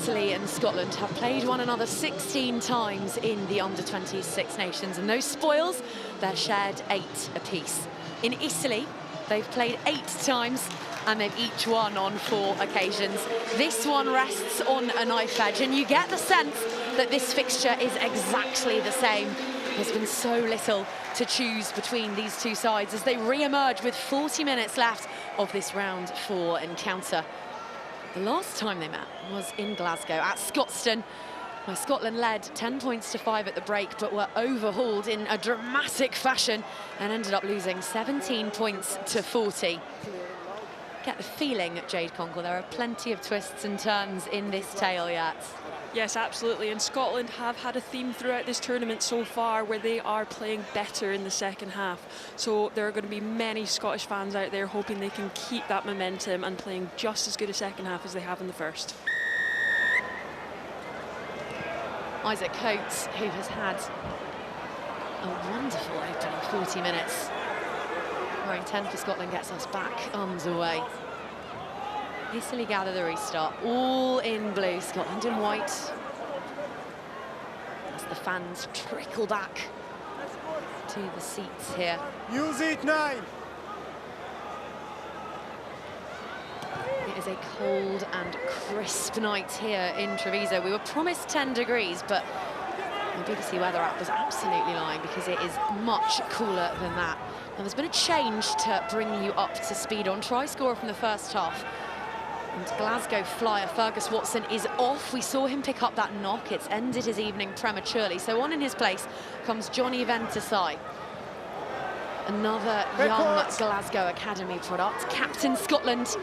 Italy and Scotland have played one another 16 times in the under-20s Six Nations, and those spoils, they're shared 8 apiece. In Italy, they've played 8 times, and they've each won on 4 occasions. This one rests on a knife edge, and you get the sense that this fixture is exactly the same. There's been so little to choose between these two sides as they re-emerge with 40 minutes left of this round 4 encounter. The last time they met was in Glasgow at Scotstoun, where Scotland led 10 points to 5 at the break, but were overhauled in a dramatic fashion and ended up losing 17 points to 40. Get the feeling, Jade Conkle, there are plenty of twists and turns in this tale yet. Yes, absolutely, and Scotland have had a theme throughout this tournament so far where they are playing better in the second half. So there are going to be many Scottish fans out there hoping they can keep that momentum and playing just as good a second half as they have in the first. Isaac Coates, who has had a wonderful opening 40 minutes. Wearing 10 for Scotland gets us back underway. Italy gather the restart, all in blue, Scotland in white. As the fans trickle back to the seats here. Use it, 9. It is a cold and crisp night here in Treviso. We were promised 10 degrees, but the BBC Weather app was absolutely lying because it is much cooler than that. Now, there's been a change to bring you up to speed on. Try scorer from the first half. And Glasgow flyer Fergus Watson is off. We saw him pick up that knock. It's ended his evening prematurely. So on in his place comes Johnny Ventusai. Another young Glasgow Academy product. Captain Scotland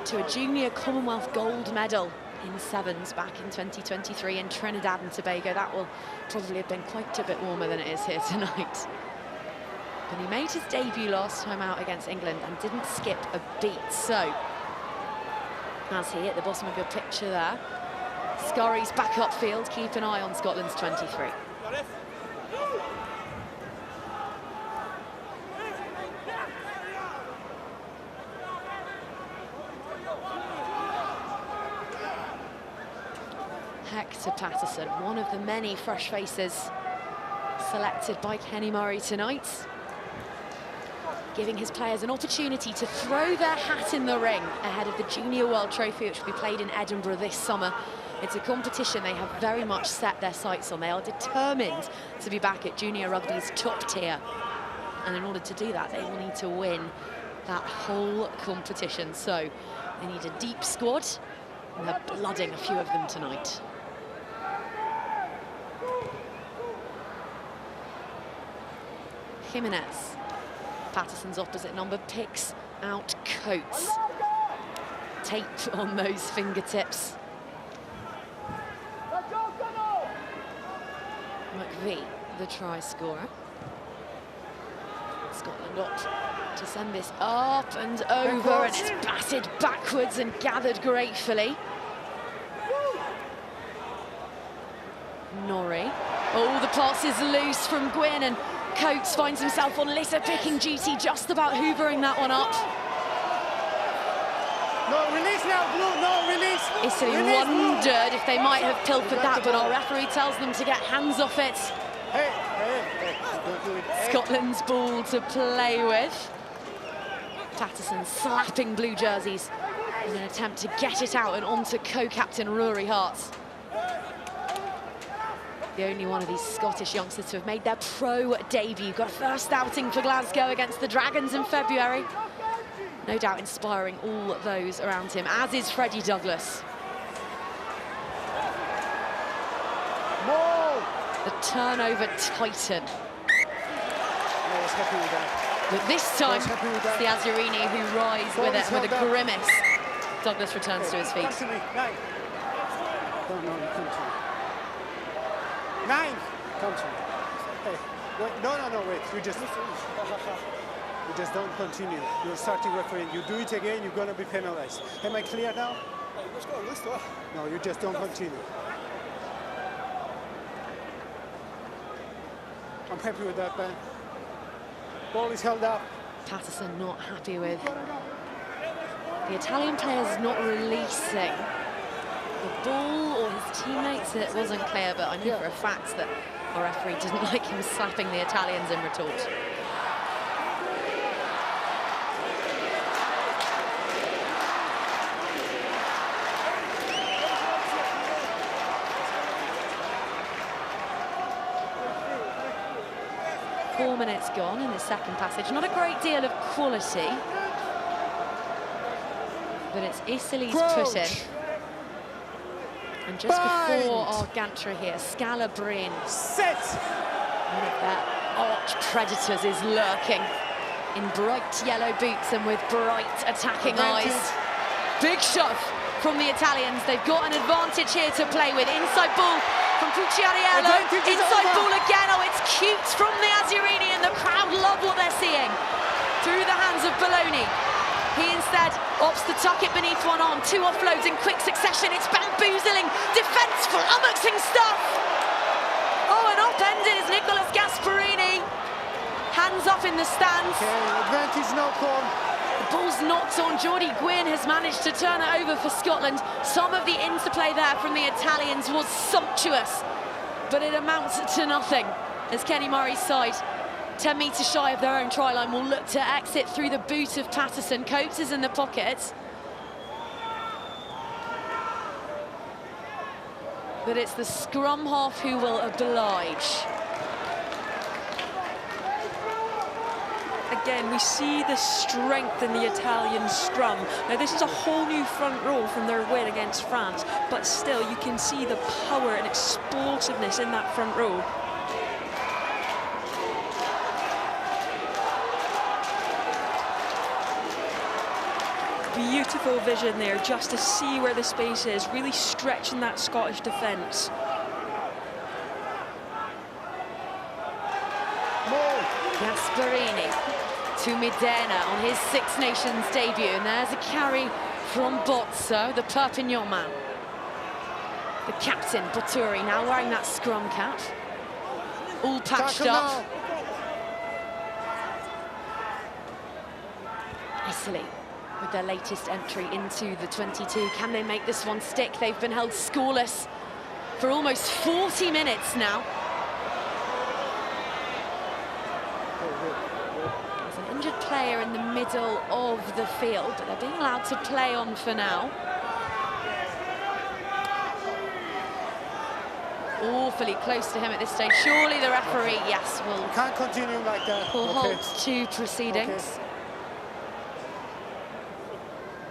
to a junior Commonwealth gold medal in sevens back in 2023 in Trinidad and Tobago. That will probably have been quite a bit warmer than it is here tonight. But he made his debut last time out against England and didn't skip a beat. So, as he at the bottom of your picture there, scurries back upfield. Keep an eye on Scotland's 23. Hector Patterson, one of the many fresh faces selected by Kenny Murray tonight, giving his players an opportunity to throw their hat in the ring ahead of the Junior World Trophy, which will be played in Edinburgh this summer. It's a competition they have very much set their sights on. They are determined to be back at junior rugby's top tier. And in order to do that, they will need to win that whole competition. So they need a deep squad, and they're blooding a few of them tonight. Jimenez, Patterson's opposite number, picks out Coates. Tape on those fingertips. McVie, the try scorer. Scotland opt to send this up and over, and it's batted backwards and gathered gratefully. Norrie. Oh, the pass is loose from Gwyn, and Coates finds himself on litter-picking duty, just about hoovering that one up. No, release now, Blue, no, release. Italy release, wondered if they might have pilfered that, but our referee tells them to get hands off it. Hey, don't do it. Scotland's ball to play with. Patterson slapping blue jerseys in an attempt to get it out and onto co-captain Rory Hart. The only one of these Scottish youngsters to have made their pro debut. Got a first outing for Glasgow against the Dragons in February. No doubt inspiring all those around him, as is Freddie Douglas. More. The turnover titan. I was happy with that. But this time, it's the Azzarini who rise with it with a grimace. Douglas returns to his feet. Constantly, 9. No, you continue. 9. Continue. Hey, wait, no, wait. You just don't continue. You're starting refereeing. You do it again, you're gonna be penalized. Am I clear now? No, you just don't continue. I'm happy with that, man. Ball is held up. Patterson not happy with the Italian players not releasing the ball or his teammates? It wasn't clear, but I know for a fact that our referee didn't like him slapping the Italians in retort. Four minutes gone in the second passage. Not a great deal of quality, but it's Italy's put in. And just before our gantry here, Scalabrini, one of their arch predators, is lurking in bright yellow boots and with bright attacking eyes. Big shove from the Italians. They've got an advantage here to play with. Inside ball from Pucciariello. Inside ball again. Oh, it's cute from the Azzurrini, and the crowd love what they're seeing. Through the hands of Bologna. He instead opts to tuck it beneath one arm. Two offloads in quick succession. It's bamboozling, defence flummoxing stuff. Oh, and upended is Nicolas Gasparini. Hands up in the stands. Okay, advantage no call. The ball's knocked on. Jordi Gwynn has managed to turn it over for Scotland. Some of the interplay there from the Italians was sumptuous, but it amounts to nothing as Kenny Murray's side, 10 metres shy of their own try line, will look to exit through the boot of Patterson. Coates is in the pocket. But it's the scrum half who will oblige. Again, we see the strength in the Italian scrum. Now, this is a whole new front row from their win against France, but still, you can see the power and explosiveness in that front row. Beautiful vision there, just to see where the space is, really stretching that Scottish defence. Gasparini to Midena on his Six Nations debut, and there's a carry from Bozzo, the Perpignan man. The captain, Botturi, now wearing that scrum cap. All patched up. Italy with their latest entry into the 22. Can they make this one stick? They've been held scoreless for almost 40 minutes now. There's an injured player in the middle of the field, but they're being allowed to play on for now. Awfully close to him at this stage. Surely the referee, yes, will Can't continue like that. will halt to proceedings. Okay.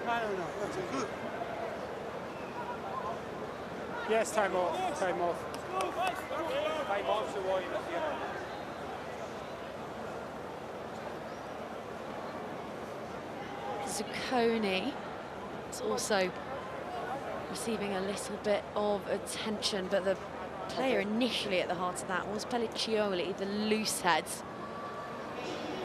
No. That's good. Yes, time off. Time off. Time off. Zucconi is also receiving a little bit of attention, but the player initially at the heart of that was Pelliccioli, the loose head.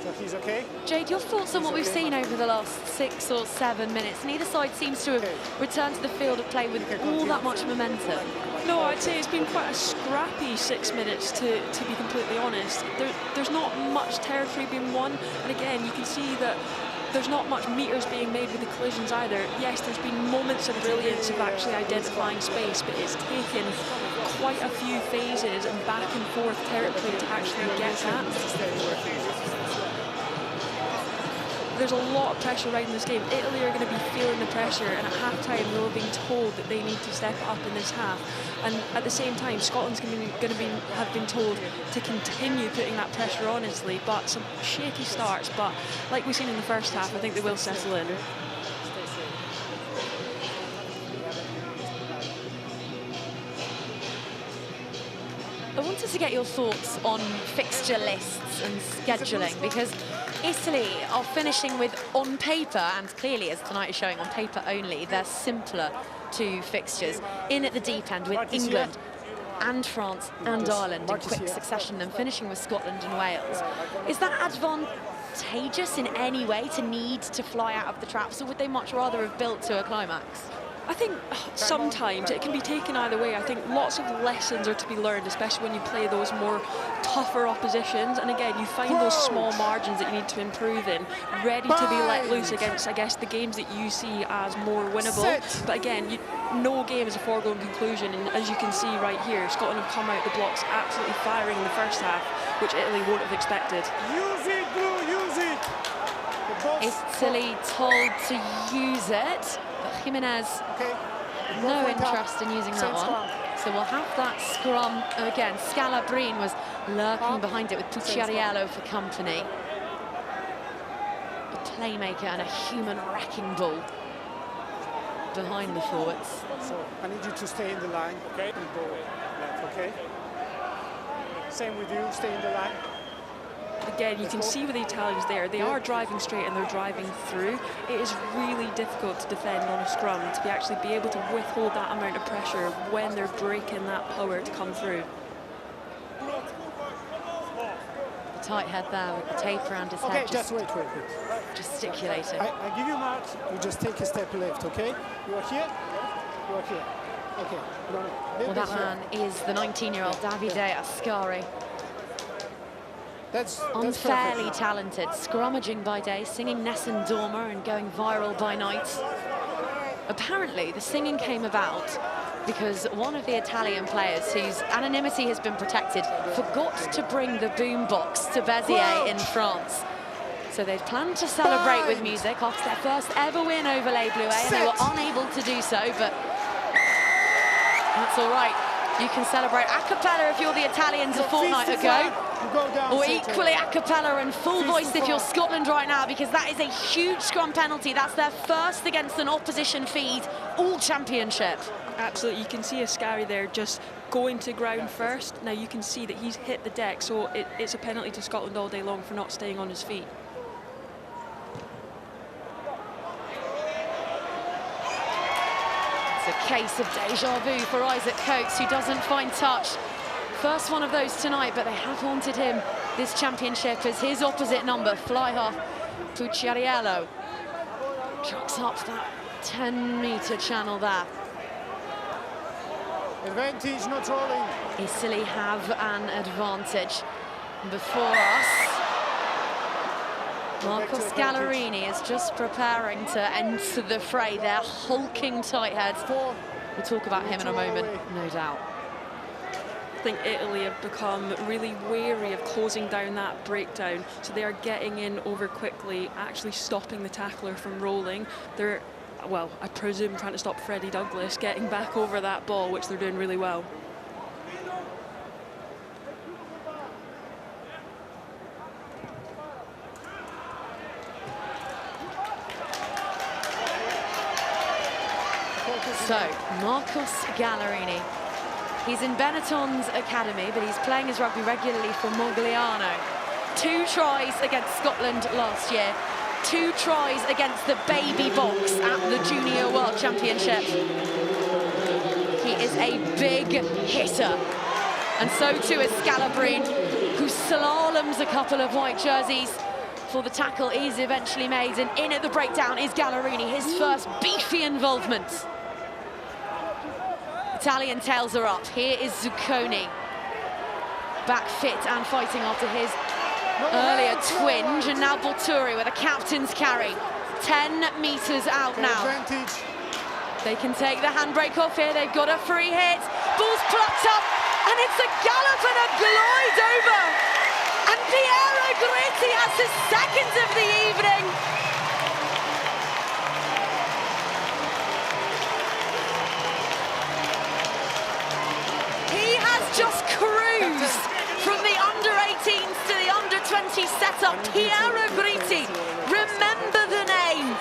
So he's okay? Jade, your thoughts on what we've seen over the last 6 or 7 minutes? Neither side seems to have returned to the field of play with all that much momentum. No, I'd say it's been quite a scrappy 6 minutes, to be completely honest. There's not much territory being won, and again, you can see that there's not much meters being made with the collisions either. Yes, there's been moments of brilliance of actually identifying space, but it's taken quite a few phases and back and forth territory to actually get that. There's a lot of pressure riding this game. Italy are going to be feeling the pressure, and at half-time they were being told that they need to step it up in this half. And at the same time, Scotland's have been told to continue putting that pressure on Italy, but some shaky starts. But like we've seen in the first half, I think they will settle in. I wanted to get your thoughts on fixture lists and scheduling, because Italy are finishing with, on paper, and clearly as tonight is showing, on paper only, they're simpler two fixtures. In at the deep end with England and France and Ireland in quick succession, and finishing with Scotland and Wales. Is that advantageous in any way to need to fly out of the traps, or would they much rather have built to a climax? I think sometimes it can be taken either way. I think lots of lessons are to be learned, especially when you play those more tougher oppositions. And again, you find those small margins that you need to improve in, ready to be let loose against, I guess, the games that you see as more winnable. But again, no game is a foregone conclusion. And as you can see right here, Scotland have come out the blocks absolutely firing in the first half, which Italy won't have expected. Use it, Blue, use it. Italy told to use it, but Jimenez, no interest in using that one. So we'll have that scrum again. Scalabrini was lurking behind it with Pucciariello for company. A playmaker and a human wrecking ball behind the forwards. So I need you to stay in the line. Okay. And go left, okay? Same with you, stay in the line. Again, you can see with the Italians there, they are driving straight and they're driving through. It is really difficult to defend on a scrum, to actually be able to withhold that amount of pressure when they're breaking that power to come through. The tight head there with the tape around his head. Okay, just wait. Gesticulating. I give you mark, you just take a step left, okay? You are here, you are here. Okay. No. Well, that man is the 19-year-old Davide Ascari. That's unfairly talented, scrummaging by day, singing Nessun Dorma and going viral by night. Apparently, the singing came about because one of the Italian players, whose anonymity has been protected, forgot to bring the boombox to Béziers in France. So they'd planned to celebrate with music after their first ever win over Les Bluets, and they were unable to do so, but that's all right. You can celebrate a cappella if you're the Italians a fortnight ago, or equally a cappella and full voice if you're Scotland right now, because that is a huge scrum penalty. That's their first against an opposition feed all championship. Absolutely, you can see Ascari there just going to ground first. Now you can see that he's hit the deck, so it's a penalty to Scotland all day long for not staying on his feet. A case of deja vu for Isaac Coates, who doesn't find touch. First one of those tonight, but they have haunted him this championship as his opposite number, fly half Pucciariello, chucks up that 10-metre channel there. Advantage, not rolling. Italy have an advantage. Before us, Marco Scalabrini is just preparing to enter the fray. They're hulking tight heads. We'll talk about him in a moment, no doubt. I think Italy have become really wary of closing down that breakdown, so they are getting in over quickly, actually stopping the tackler from rolling. They're, well, I presume trying to stop Freddie Douglas getting back over that ball, which they're doing really well. So, Marcos Scalabrini. He's in Benetton's academy, but he's playing his rugby regularly for Mogliano. 2 tries against Scotland last year. 2 tries against the baby box at the Junior World Championship. He is a big hitter. And so too is Scalabrini, who slaloms a couple of white jerseys for the tackle is eventually made. And in at the breakdown is Scalabrini, his first beefy involvement. Italian tails are up. Here is Zucconi, back fit and fighting after his earlier twinge, and now Borturi with a captain's carry. 10 metres out now. They can take the handbrake off here. They've got a free hit. Ball's plucked up, and it's a gallop and a glide over. And Piero Gritti has his second of the evening. Just cruised from the under-18s to the under-20 setup. Piero Gritti, remember the name.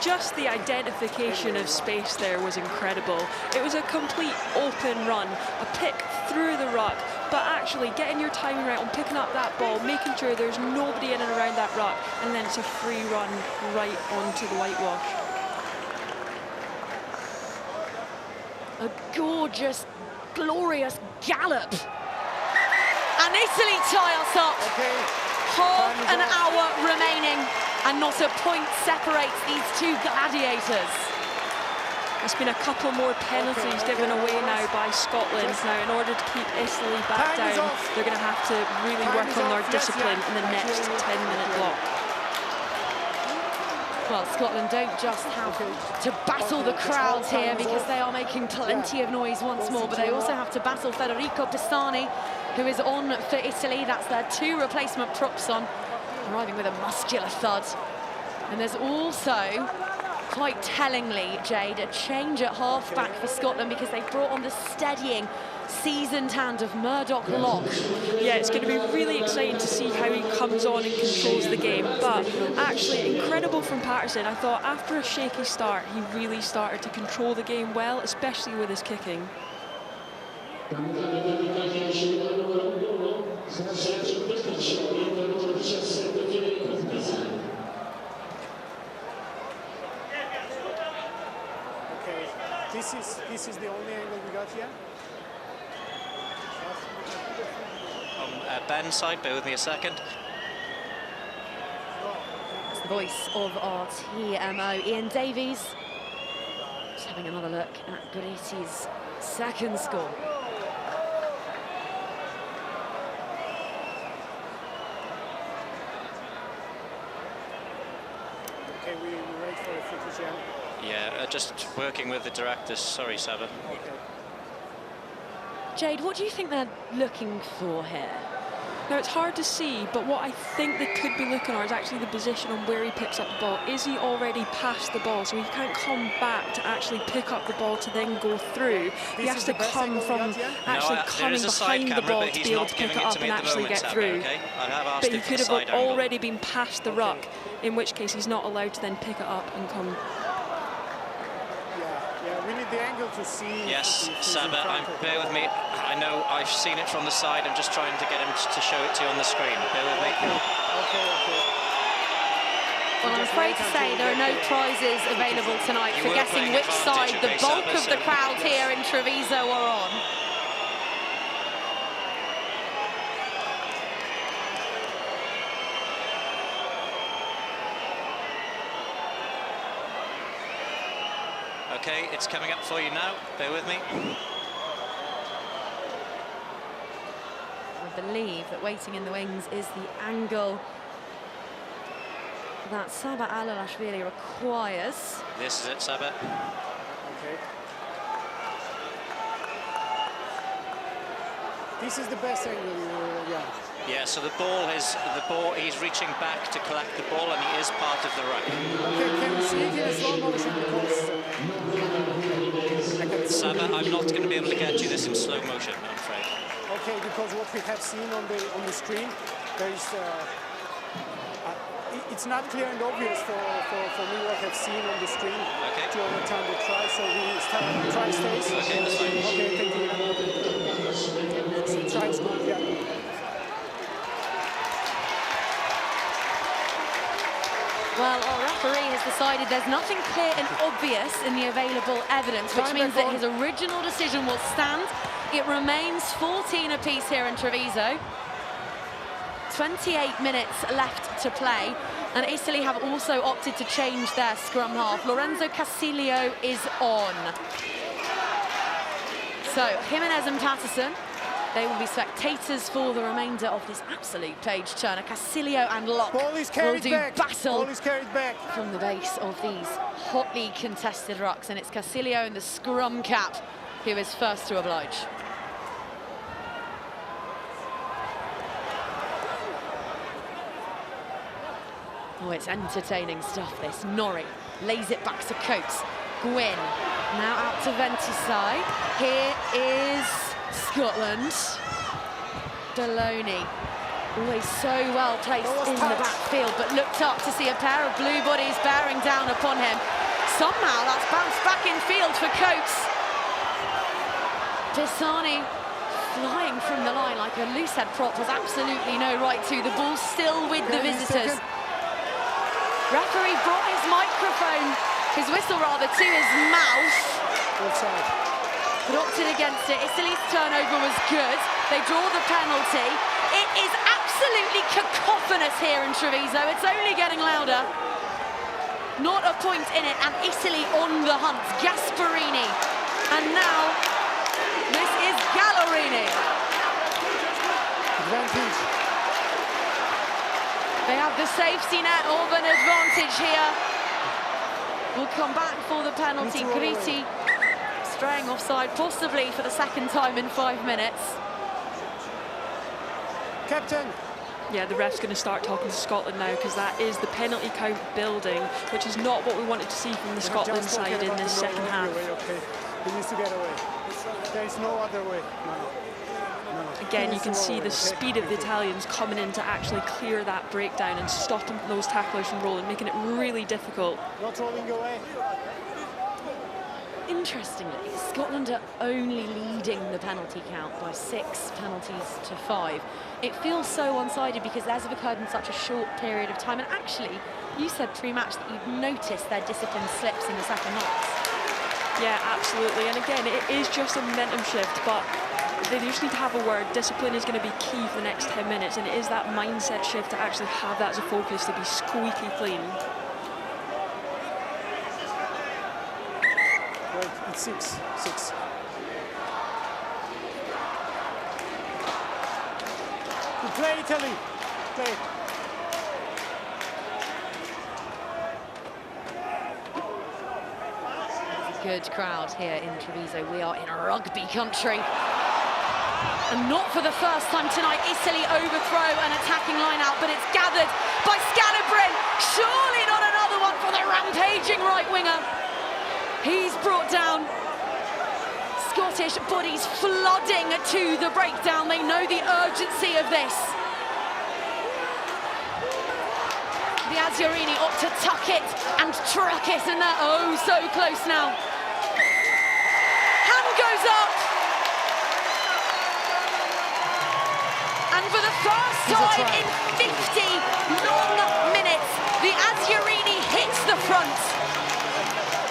Just the identification of space there was incredible. It was a complete open run, a pick through the ruck, but actually getting your timing right on picking up that ball, making sure there's nobody in and around that ruck, and then it's a free run right onto the whitewash. A gorgeous, glorious gallop. And Italy tie us up. half an hour remaining, and not a point separates these two gladiators. There's been a couple more penalties given away now by Scotland. Now, in order to keep Italy back down, they're going to have to really work on their discipline in the next 10-minute block. Well, Scotland don't just have to battle the crowds here because they are making plenty of noise once more, but they also have to battle Federico Pisani, who is on for Italy. That's their 2 replacement props on, arriving with a muscular thud. And there's also, quite tellingly, Jade, a change at half-back for Scotland because they've brought on the steadying, seasoned hand of Murdoch Locke. Yeah, it's going to be really exciting to see how he comes on and controls the game. But actually, incredible from Patterson. I thought after a shaky start, he really started to control the game well, especially with his kicking. This is the only angle we got here. On Ben's side, bear with me a second. It's the voice of our TMO, Ian Davies. Just having another look at Gretti's second score. Okay, we wait for a footage, yeah. Yeah, just working with the directors. Sorry, Saba. Okay. Jade, what do you think they're looking for here? Now, it's hard to see, but what I think they could be looking at is actually the position on where he picks up the ball. Is he already past the ball, so he can't come back to actually pick up the ball to then go through? He has to come from actually coming behind the ball to be able to pick it up and actually get through. But he could have already been past the ruck, in which case he's not allowed to then pick it up and come. Yeah, we need the angle to see. Yes, Saba, bear with me. I know I've seen it from the side. I'm just trying to get him to show it to you on the screen. Bear with me. Okay. Well, I'm afraid to say there are no prizes available tonight for guessing which side the bulk of the crowd here in Treviso are on. Okay, it's coming up for you now. Bear with me. I believe that waiting in the wings is the angle that Saba Alalashvili requires. This is it, Saba. Okay. This is the best angle, yeah. Yeah, so the ball, he's reaching back to collect the ball, and he is part of the ruck. Okay, can you see it in slow motion? Because Saba, I'm not going to be able to get you this in slow motion, I'm afraid. okay, because what we have seen on the screen, there is it's not clear and obvious for me what I've seen on the screen to overturn the try, so we start try stays. Okay, that's fine. Okay, thank you. Try score, yeah. Well, our referee has decided there's nothing clear and obvious in the available evidence, which means that his original decision will stand. It remains 14 apiece here in Treviso. 28 minutes left to play, and Italy have also opted to change their scrum half. Lorenzo Casilio is on. So, Jimenez and Patterson, they will be spectators for the remainder of this absolute page-turner. Casilio and Locke will do battle from the base of these hotly contested rucks, and it's Casilio in the scrum cap who is first to oblige. Oh, it's entertaining stuff, this. Norrie lays it back to Coates. Gwynn now out to Ventisai. Here is Scotland. Deloney, always so well placed in the backfield, but looked up to see a pair of blue bodies bearing down upon him. Somehow that's bounced back in field for Coates. Pisani flying from the line like a loosehead prop has absolutely no right to. The ball still with the visitors. Referee brought his whistle rather, to his mouth. But opted against it. Italy's turnover was good. They draw the penalty. It is absolutely cacophonous madness here in Treviso. It's only getting louder. Not a point in it, and Italy on the hunt. Gasparini. And now, this is Gallerini. Advantage. They have the safety net of an advantage here. We'll come back for the penalty. Gritti straying offside, possibly for the second time in 5 minutes. Captain. Yeah, the ref's going to start talking to Scotland now, because that is the penalty count building, which is not what we wanted to see from the Scotland side in this second half. Okay. He needs to get away. There is no other way. No. Again, you can see the speed of the Italians coming in to actually clear that breakdown and stopping those tacklers from rolling, making it really difficult. Not rolling away. Interestingly, Scotland are only leading the penalty count by 6 penalties to 5. It feels so one-sided because theirs have occurred in such a short period of time. And actually, you said pre-match that you've noticed their discipline slips in the second half. Yeah, absolutely. And again, it is just a momentum shift, but they just need to have a word. Discipline is going to be key for the next 10 minutes, and it is that mindset shift to actually have that as a focus, to be squeaky clean. Wait, it's 6. You play Italy. Play. Good crowd here in Treviso. We are in a rugby country. And not for the first time tonight, Italy overthrow an attacking line out, but it's gathered by Scalabrin. Surely not another one for the rampaging right winger. He's brought down. Scottish bodies flooding to the breakdown. They know the urgency of this. The Aziorini opt to tuck it and truck it, and they're oh so close now. Hand goes up. And for the first time in 50 long minutes, the Aziorini hits the front.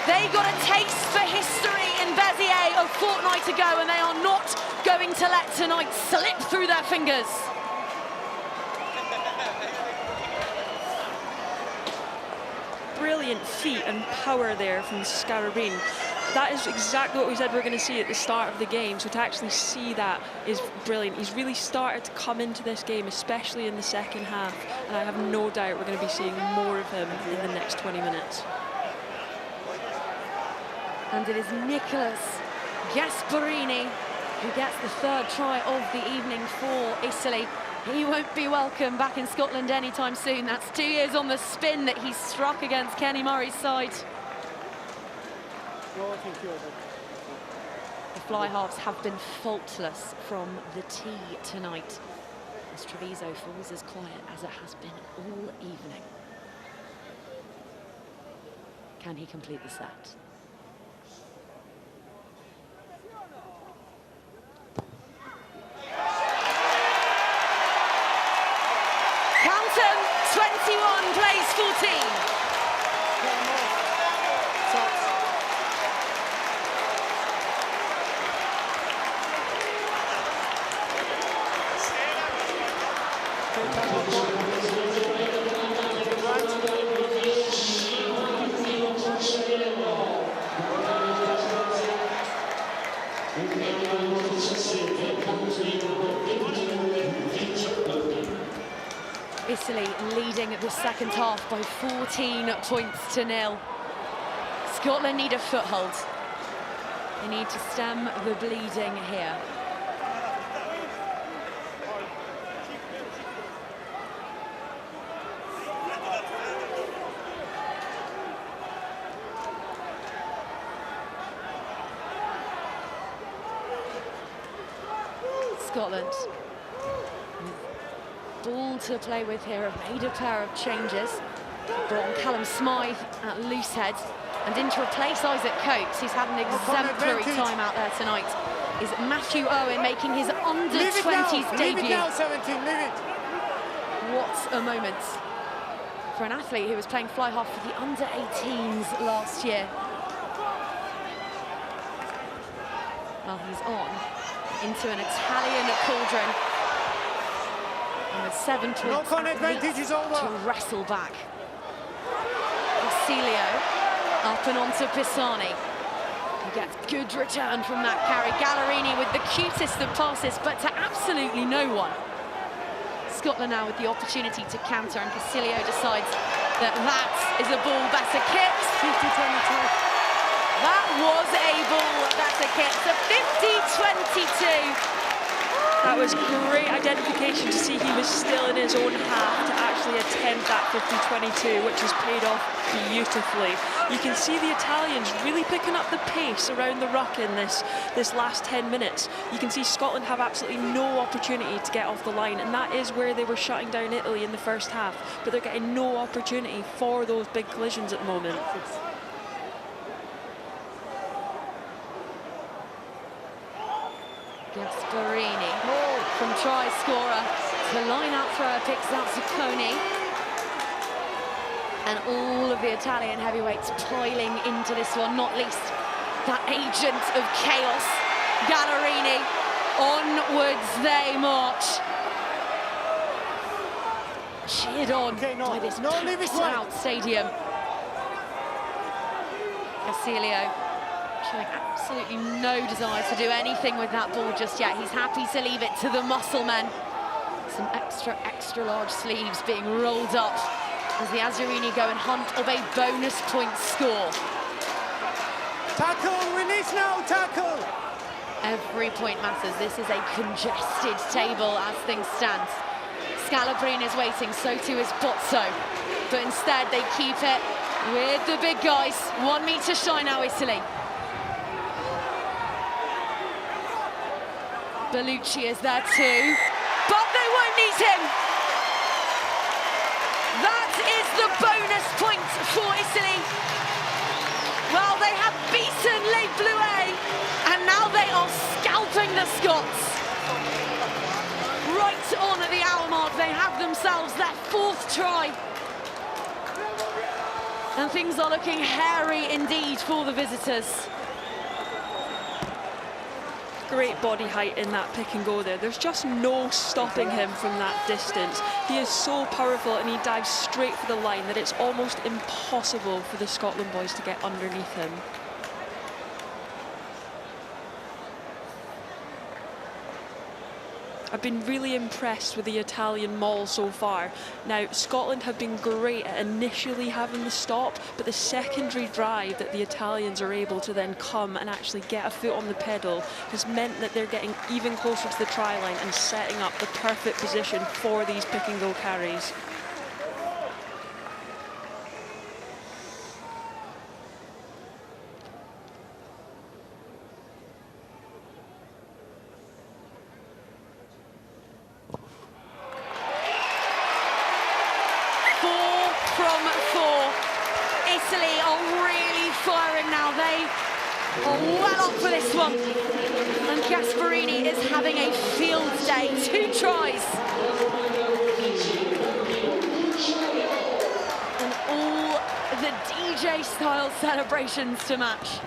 They got a taste for history in Béziers a fortnight ago, and they are not going to let tonight slip through their fingers. Brilliant feet and power there from Scalabrin. That is exactly what we said we were going to see at the start of the game, so to actually see that is brilliant. He's really started to come into this game, especially in the second half, and I have no doubt we're going to be seeing more of him in the next 20 minutes. And it is Nicolas Gasparini who gets the 3rd try of the evening for Italy. He won't be welcome back in Scotland anytime soon. That's 2 years on the spin that he struck against Kenny Murray's side. The fly halves have been faultless from the tee tonight, as Treviso falls as quiet as it has been all evening. Can he complete the set? Count 21 plays 14. Italy leading the second half by 14 points to 0. Scotland need a foothold. They need to stem the bleeding here. Scotland, ball to play with here, have made a pair of changes. Brought on Callum Smythe at loose head, and in to replace Isaac Coates, who's had an exemplary time out there tonight, is Matthew Owen making his under-20s debut. Leave it now, 17, leave it. What a moment for an athlete who was playing fly half for the under-18s last year. Well, he's on into an Italian cauldron. And with 7 points Knock-on advantage is over. to wrestle back. Basilio up and onto Pisani. He gets good return from that carry. Gallerini with the cutest of passes, but to absolutely no one. Scotland now with the opportunity to counter, and Basilio decides that that is a ball better kicked. 50-22. That was a ball better kicked. So 50-22. That was great identification to see he was still in his own half to actually attempt that 50-22, which has paid off beautifully. You can see the Italians really picking up the pace around the ruck in this last 10 minutes. You can see Scotland have absolutely no opportunity to get off the line, and that is where they were shutting down Italy in the first half, but they're getting no opportunity for those big collisions at the moment. Gasparini from try scorer to line out thrower, picks out Zucconi. And all of the Italian heavyweights piling into this one, not least that agent of chaos, Gallerini. Onwards they march. Cheered on by this packed out stadium. Basilio showing absolutely no desire to do anything with that ball just yet. He's happy to leave it to the muscle men. Some extra large sleeves being rolled up as the Azzurrini go in hunt of a bonus point score. Tackle, release now, tackle! Every point matters. This is a congested table as things stand. Scalabrine is waiting, so too is Bozzo. But instead they keep it with the big guys. 1 metre shy now, Italy. Bellucci is there too, but they won't need him. That is the bonus point for Italy. Well, they have beaten Les Bleus, and now they are scalping the Scots. Right on at the hour mark, they have themselves their 4th try. And things are looking hairy indeed for the visitors. Great body height in that pick and go there. There's just no stopping him from that distance. He is so powerful and he dives straight for the line that it's almost impossible for the Scotland boys to get underneath him. I've been really impressed with the Italian maul so far. Now, Scotland have been great at initially having the stop, but the secondary drive that the Italians are able to then come and actually get a foot on the pedal has meant that they're getting even closer to the try line and setting up the perfect position for these pick and go carries. Italy are really firing now. They are well up for this one. And Gasparini is having a field day. 2 tries. And all the DJ-style celebrations to match.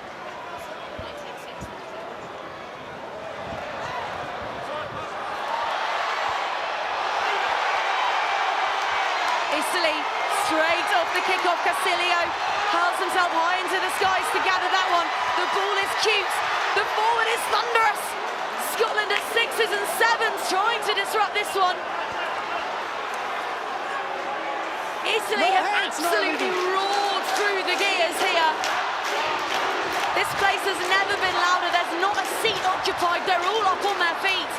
Italy straight off the kick-off. Casilio hurls himself high into the skies to gather that one. The ball is cute. The forward is thunderous. Scotland at 6s and 7s trying to disrupt this one. Italy have absolutely roared through the gears here. This place has never been louder. There's not a seat occupied. They're all up on their feet.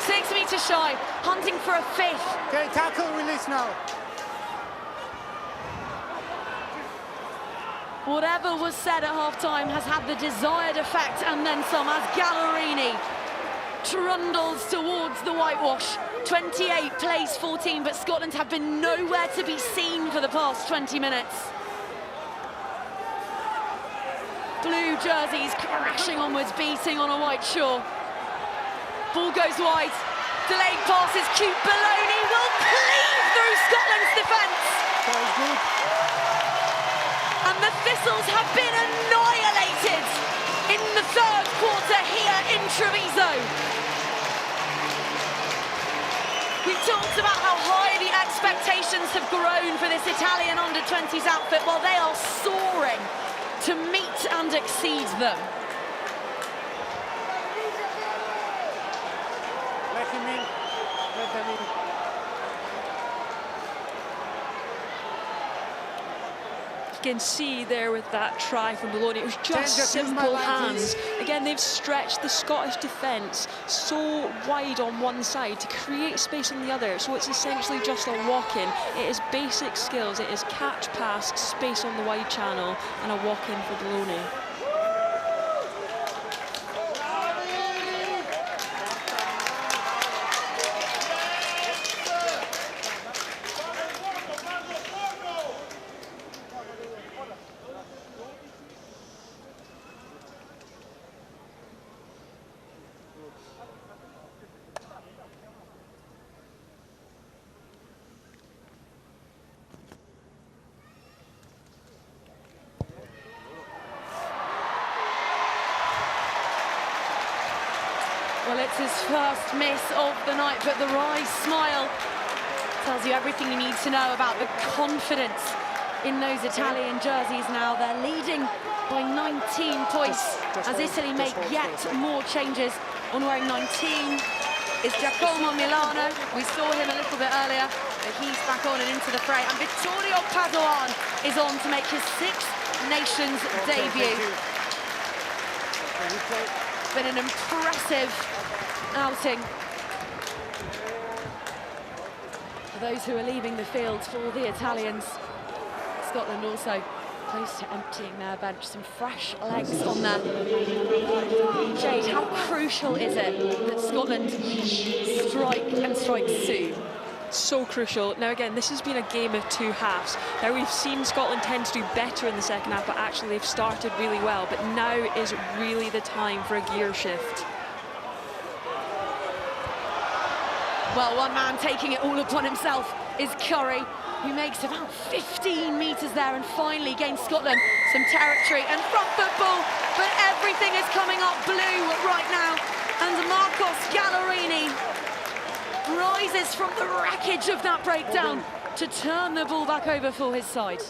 6 metres shy, hunting for a 5th. Okay, tackle, release now. Whatever was said at half-time has had the desired effect, and then some, as Gallerini trundles towards the whitewash. 28 plays 14, but Scotland have been nowhere to be seen for the past 20 minutes. Blue jerseys crashing onwards, beating on a white shore. Ball goes wide. Delayed pass is cute. Belloni will cleave through Scotland's defence. That was good. And the Thistles have been annihilated in the 3rd quarter here in Treviso. We've talked about how high the expectations have grown for this Italian under-20s outfit. Well, they are soaring to meet and exceed them. Let him in. Let them in. You can see there with that try from Bologna, it was just simple hands. Again, they've stretched the Scottish defence so wide on one side to create space on the other, so it's essentially just a walk-in. It is basic skills, it is catch, pass, space on the wide channel, and a walk-in for Bologna. Well, it's his first miss of the night, but the wry smile tells you everything you need to know about the confidence in those Italian jerseys now. They're leading by 19 points as Italy make yet more changes. On wearing 19 is Giacomo Milano. We saw him a little bit earlier, but he's back on and into the fray. And Vittorio Padoan is on to make his Six Nations debut. Been an impressive outing for those who are leaving the field for the Italians. Scotland also close to emptying their bench. Some fresh legs on there. Jade, how crucial is it that Scotland strike and strike soon? So crucial. Now again, this has been a game of two halves. Now we've seen Scotland tend to do better in the second half, but actually they've started really well. But now is really the time for a gear shift. Well, one man taking it all upon himself is Curry, who makes about 15 metres there and finally gains Scotland some territory and front football, but everything is coming up blue right now. And Marcos Gallerini rises from the wreckage of that breakdown to turn the ball back over for his side.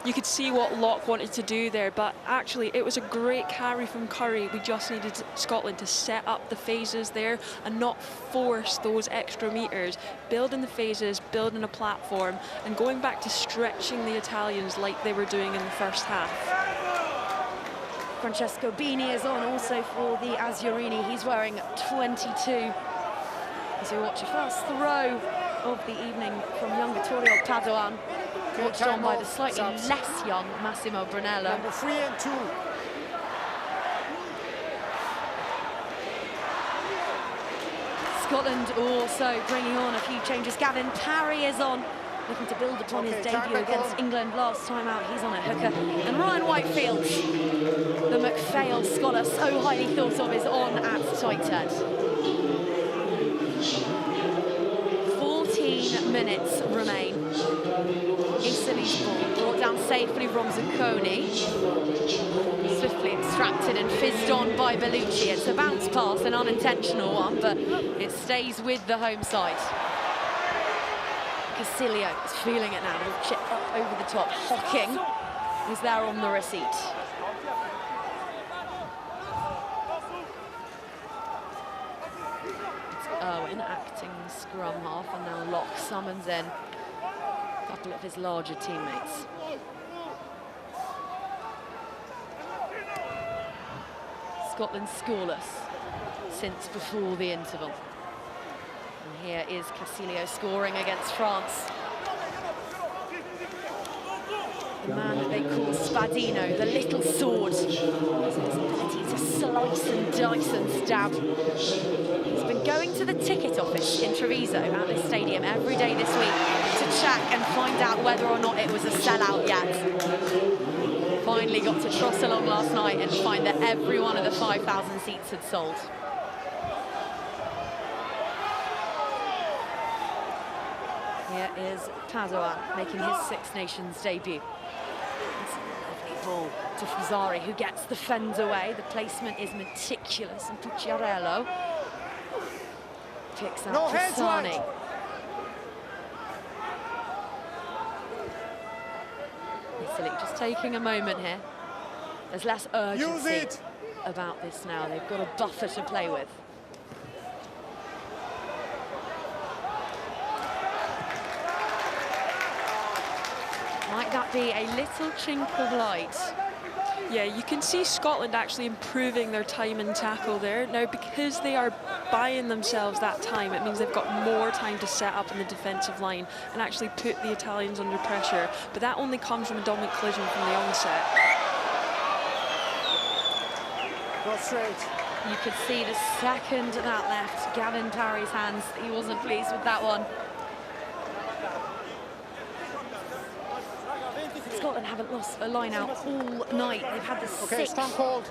You could see what Locke wanted to do there, but actually it was a great carry from Curry. We just needed Scotland to set up the phases there and not force those extra meters, building the phases, building a platform, and going back to stretching the Italians like they were doing in the first half. Francesco Bini is on also for the Azzurrini. He's wearing 22. As we watch a first throw of the evening from young Vittorio Padoan, watched on by the slightly less young Massimo Brunello. Number 3 and 2. Scotland also bringing on a few changes. Gavin Parry is on, looking to build upon his debut against England last time out. He's on a hooker. And Ryan Whitefield, the McPhail scholar, so highly thought of, is on at tight head. 14 minutes remain. Italy's ball brought down safely from Zucconi. Swiftly extracted and fizzed on by Bellucci. It's a bounce pass, an unintentional one, but it stays with the home side. Casilio is feeling it now. Little chip up over the top. Hocking is there on the receipt. Owen acting scrum half, and now Locke summons in a couple of his larger teammates. Scotland scoreless since before the interval. And here is Casilio scoring against France. The man that they call Spadino, the little sword. His ability to slice and dice and stab. He's been going to the ticket office in Treviso at this stadium every day this week to check and find out whether or not it was a sellout yet. Finally got to tross along last night and find that every one of the 5,000 seats had sold. Here is Padoan making his Six Nations debut. It's a lovely ball to Fusari, who gets the fend away. The placement is meticulous, and Pucciarello picks out Pisani. Italy just taking a moment here. There's less urgency about this now. They've got a buffer to play with. Might that be a little chink of light? Yeah, you can see Scotland actually improving their time and tackle there. Now, because they are buying themselves that time, it means they've got more time to set up in the defensive line and actually put the Italians under pressure. But that only comes from a dominant collision from the onset. Go straight. You could see the second that left Gavin Parry's hands, he wasn't pleased with that one. Scotland haven't lost a line out all night. They've had the sixth, stand cold.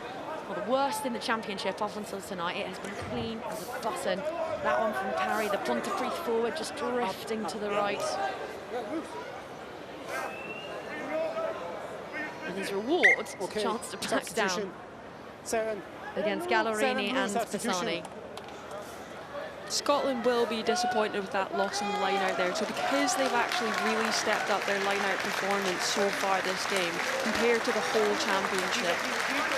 well, the worst in the championship up until tonight. It has been clean as a button. That one from Parry, the Pontypridd forward just drifting to the right. And his reward, a chance to back down 7 against Gallerini and substitution. Pisani. Scotland will be disappointed with that loss in the line-out there. So because they've actually really stepped up their line-out performance so far this game, compared to the whole championship,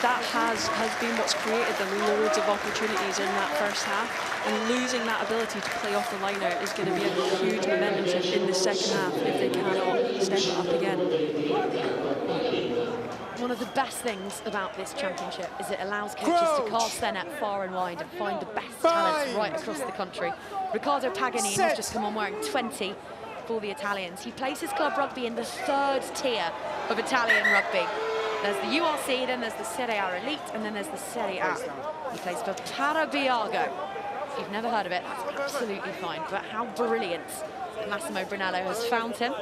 that has been what's created them loads of opportunities in that first half. And losing that ability to play off the line-out is going to be a huge momentum shift in the second half if they cannot step it up again. One of the best things about this championship is it allows coaches to cast their net far and wide and find the best talents right across the country. Riccardo Paganini has just come on wearing 20 for the Italians. He plays his club rugby in the third tier of Italian rugby. There's the URC, then there's the Serie A Elite, and then there's the Serie A. He plays for Parabiago. If you've never heard of it, that's absolutely fine. But how brilliant Massimo Brunello has found him,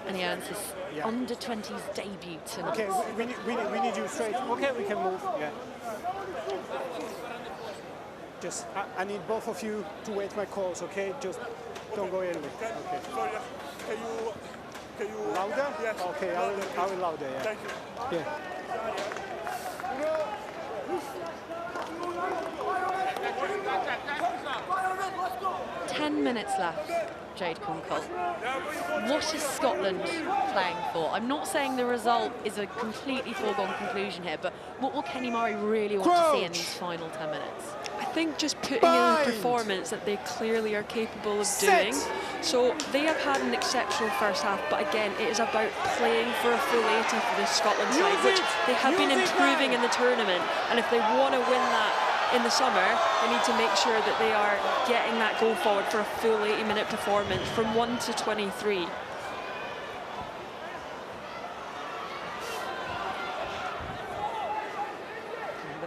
and he earns his under-20s debut tonight. Okay, we need you straight. Okay, we can move. Yeah. Just, I need both of you to wait my calls, okay? Just don't go anywhere. Okay. Sorry, can you Louder? Yes. Okay, I will louder, yeah. Thank you. Yeah. 10 minutes left, Jade Conkle. What is Scotland playing for? I'm not saying the result is a completely foregone conclusion here, but what will Kenny Murray really want to see in these final 10 minutes? I think just putting in the performance that they clearly are capable of doing. So they have had an exceptional first half, but again, it is about playing for a full 80 for this Scotland side, which they have been improving in the tournament. And if they want to win that in the summer, they need to make sure that they are getting that goal forward for a full 80-minute performance from 1 to 23.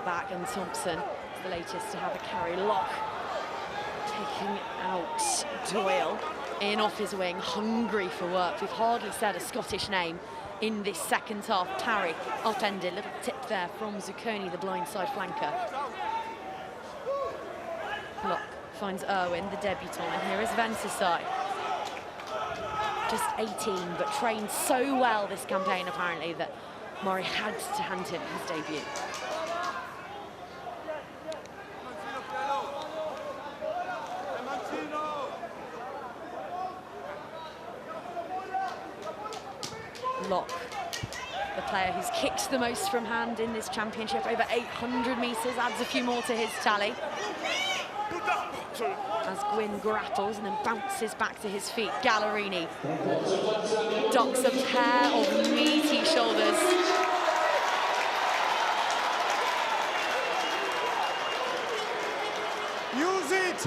Back, and Thompson, the latest to have a carry. Lock taking out Doyle in off his wing, hungry for work. We've hardly said a Scottish name in this second half. Parry upended, little tip there from Zucconi, the blindside flanker. Lock finds Irwin, the debutant, and here is Ventisai. Just 18, but trained so well this campaign apparently that Murray had to hand him his debut. Lock, the player who's kicked the most from hand in this championship, over 800 metres, adds a few more to his tally. As Gwyn grapples and then bounces back to his feet, Gallerini ducks a pair of meaty shoulders. Use it!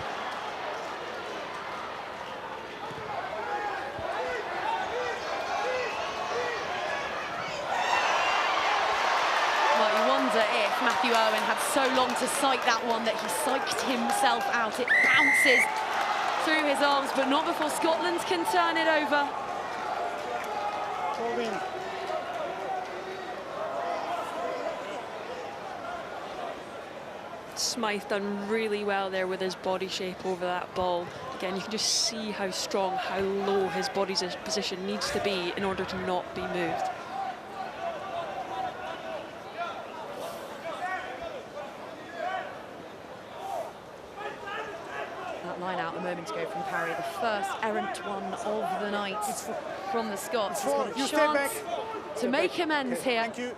If Matthew Irwin had so long to sight that one that he psyched himself out. It bounces through his arms, but not before Scotland can turn it over. Smythe done really well there with his body shape over that ball. Again, you can just see how strong, how low his body's position needs to be in order to not be moved. Line out a moment ago from Parry, the first errant one of the night from the Scots. He's got a chance to make amends here. Thank you.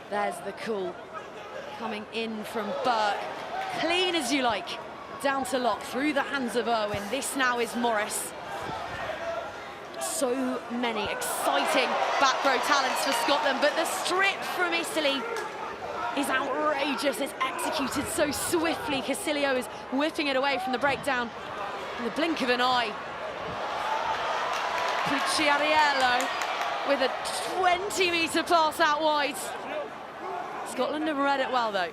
There's the call coming in from Burke. Clean as you like. Down to lock through the hands of Owen. This now is Morris. So many exciting back row talents for Scotland, but the strip from Italy is outrageous. It's executed so swiftly. Casilio is whipping it away from the breakdown in the blink of an eye. Pucciariello with a 20-metre pass out wide. Scotland have read it well, though.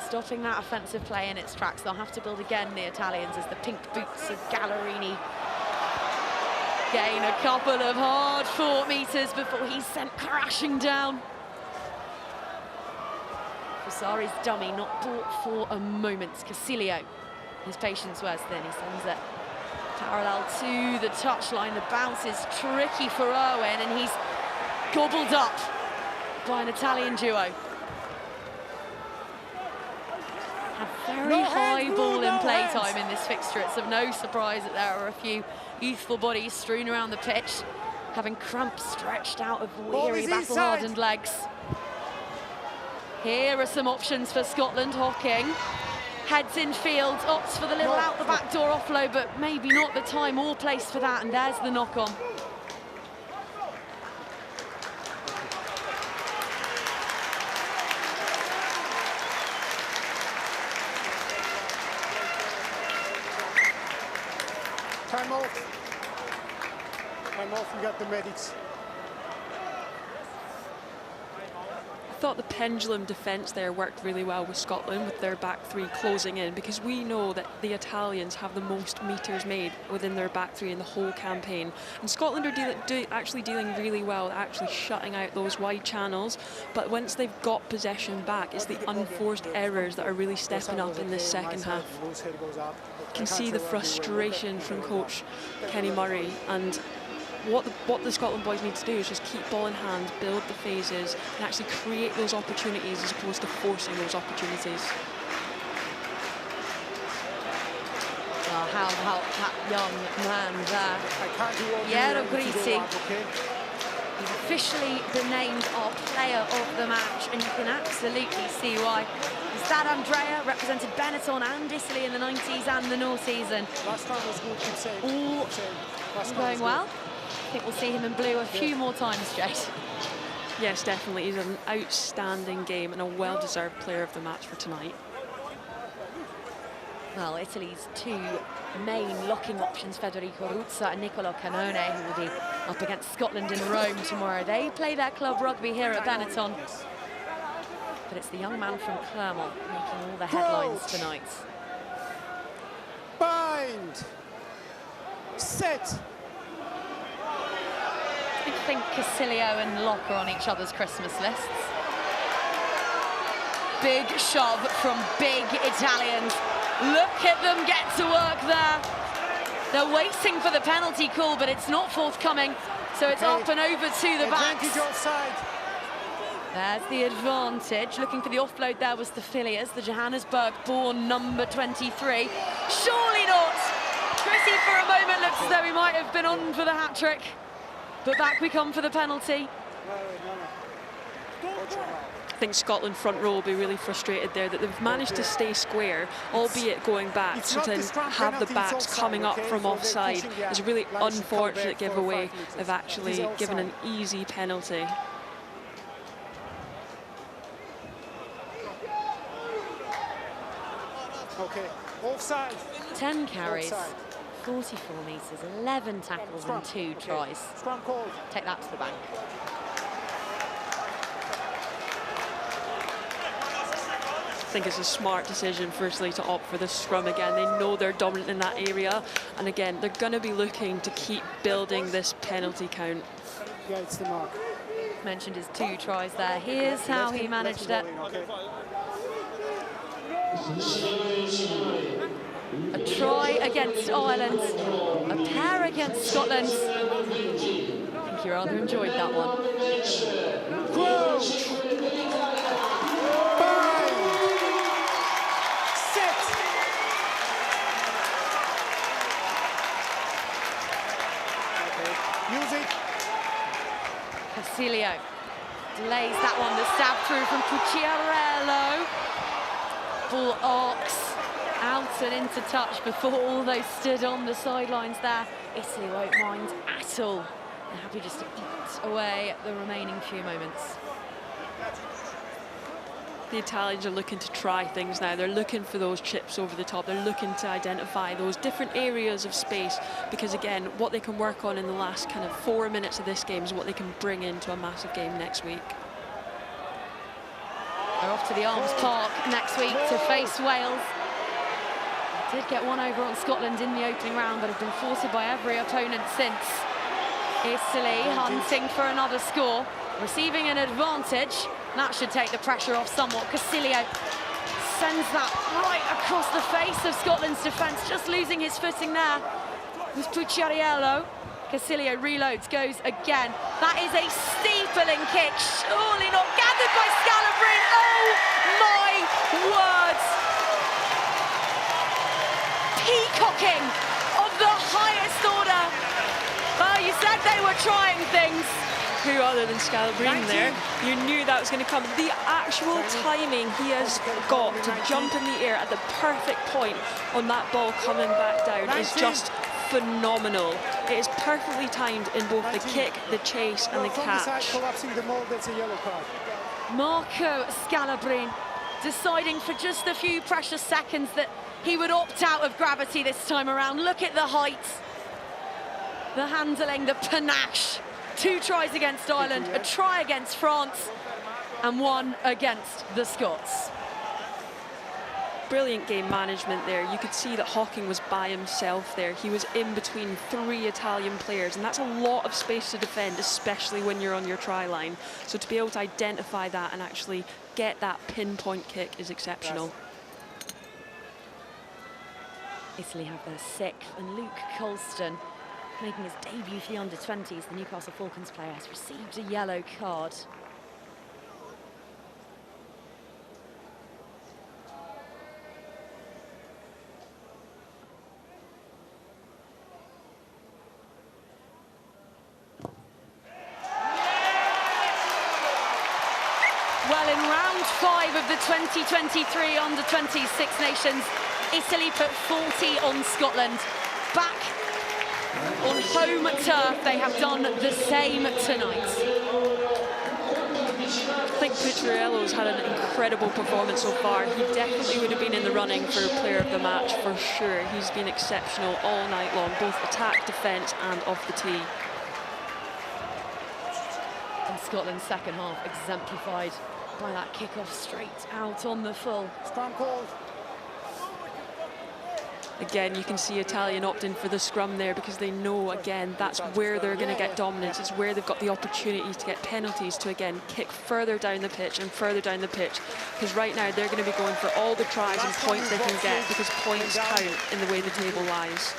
Stopping that offensive play in its tracks. They'll have to build again, the Italians, as the pink boots of Gallerini gain a couple of hard-fought metres before he's sent crashing down. Fusari's dummy not bought for a moment. Casilio, his patience wears thin. He sends it parallel to the touchline. The bounce is tricky for Owen, and he's gobbled up by an Italian duo. Had very high ball in play time in this fixture. It's of no surprise that there are a few youthful bodies strewn around the pitch, having cramps stretched out of weary, battle-hardened legs. Here are some options for Scotland. Hocking heads in field, opts for the little out the back door offload, but maybe not the time or place for that, and there's the knock-on. Time off. Time off, we got the medics. I thought the pendulum defence there worked really well with Scotland, with their back three closing in, because we know that the Italians have the most metres made within their back three in the whole campaign. And Scotland are actually dealing really well, actually shutting out those wide channels. But once they've got possession back, it's the unforced errors that are really stepping up in this second half. You can see the frustration from coach Kenny Murray, and what the Scotland boys need to do is just keep ball in hand, build the phases, and actually create those opportunities as opposed to forcing those opportunities. Well, how about that young man there? Piero Grisi. He's officially been named our player of the match, and you can absolutely see why. Sad Andrea represented Benetton and Italy in the 90s and the noughties, and Last time was good, keep safe. all going well. I think we'll see him in blue a few more times, Jade. Yes, definitely. He's an outstanding game and a well-deserved player of the match for tonight. Well, Italy's two main locking options, Federico Ruzza and Niccolò Cannone, who will be up against Scotland in Rome tomorrow. They play their club rugby here at Benetton. But it's the young man from Clermont making all the headlines tonight. Bind! Set! I think Casilio and Locke are on each other's Christmas lists. Big shove from big Italians. Look at them get to work there. They're waiting for the penalty call, but it's not forthcoming. So it's up and over to the backs. Advantage offside. There's the advantage. Looking for the offload there was the Filiers, the Johannesburg-born number 23. Surely not. Chrissy for a moment looks as though he might have been on for the hat-trick. But back we come for the penalty. I think Scotland front row will be really frustrated there that they've managed to stay square, albeit going back, so then have the backs coming up from offside is a really unfortunate giveaway. They've actually given an easy penalty. Okay, offside. 10 carries, Offside. 44 metres, 11 tackles and 2 tries. Scrum call. Take that to the bank. I think it's a smart decision, firstly, to opt for the scrum again. They know they're dominant in that area. And again, they're going to be looking to keep building this penalty count. Yeah, it's the mark. Mentioned his 2 tries there. Here's how he managed it. A try against Ireland, a pair against Scotland. I think you rather enjoyed that one. Use it. Casilio delays that one, the stab through from Pucciarello. Ball arcs out and into touch before all those stood on the sidelines there. Italy won't mind at all. They're happy just to eat away the remaining few moments. The Italians are looking to try things now. They're looking for those chips over the top. They're looking to identify those different areas of space because, again, what they can work on in the last kind of 4 minutes of this game is what they can bring into a massive game next week. They're off to the Arms Park next week to face Wales. They did get one over on Scotland in the opening round, but have been thwarted by every opponent since. Italy hunting for another score, receiving an advantage. That should take the pressure off somewhat. Casilio sends that right across the face of Scotland's defence, just losing his footing there. It was Pucciarello. Casilio reloads, goes again. That is a steepling kick, surely not gathered by Scalabrini. Oh my word! Peacocking of the highest order. Oh, you said they were trying things. Who other than Scalabrini there? You knew that was going to come. The actual timing he has got to jump in the air at the perfect point on that ball coming back down is just phenomenal. It is perfectly timed in both the kick, the chase and the catch. Collapsing the mold, that's a yellow card. Marco Scalabrini deciding for just a few precious seconds that he would opt out of gravity this time around. Look at the height, the handling, the panache. 2 tries against Ireland, a try against France, and 1 against the Scots. Brilliant game management there. You could see that Hawking was by himself there. He was in between 3 Italian players, and that's a lot of space to defend, especially when you're on your try line. So to be able to identify that and actually get that pinpoint kick is exceptional. Italy have their 6th, and Luke Colston, making his debut for the under-20s, the Newcastle Falcons player, has received a yellow card. Well, in round 5 of the 2023 under-20s Six Nations, Italy put 40 on Scotland. Back on home turf, they have done the same tonight. I think Pucciarello's had an incredible performance so far. He definitely would have been in the running for player of the match for sure. He's been exceptional all night long, both attack, defence and off the tee. And Scotland's second half exemplified by that kick-off straight out on the full. Scrum called. Again, you can see Italian opting for the scrum there because they know, again, that's where they're going to get dominance. It's where they've got the opportunity to get penalties to, again, kick further down the pitch and further down the pitch. Because right now, they're going to be going for all the tries and points they can get because points count in the way the table lies.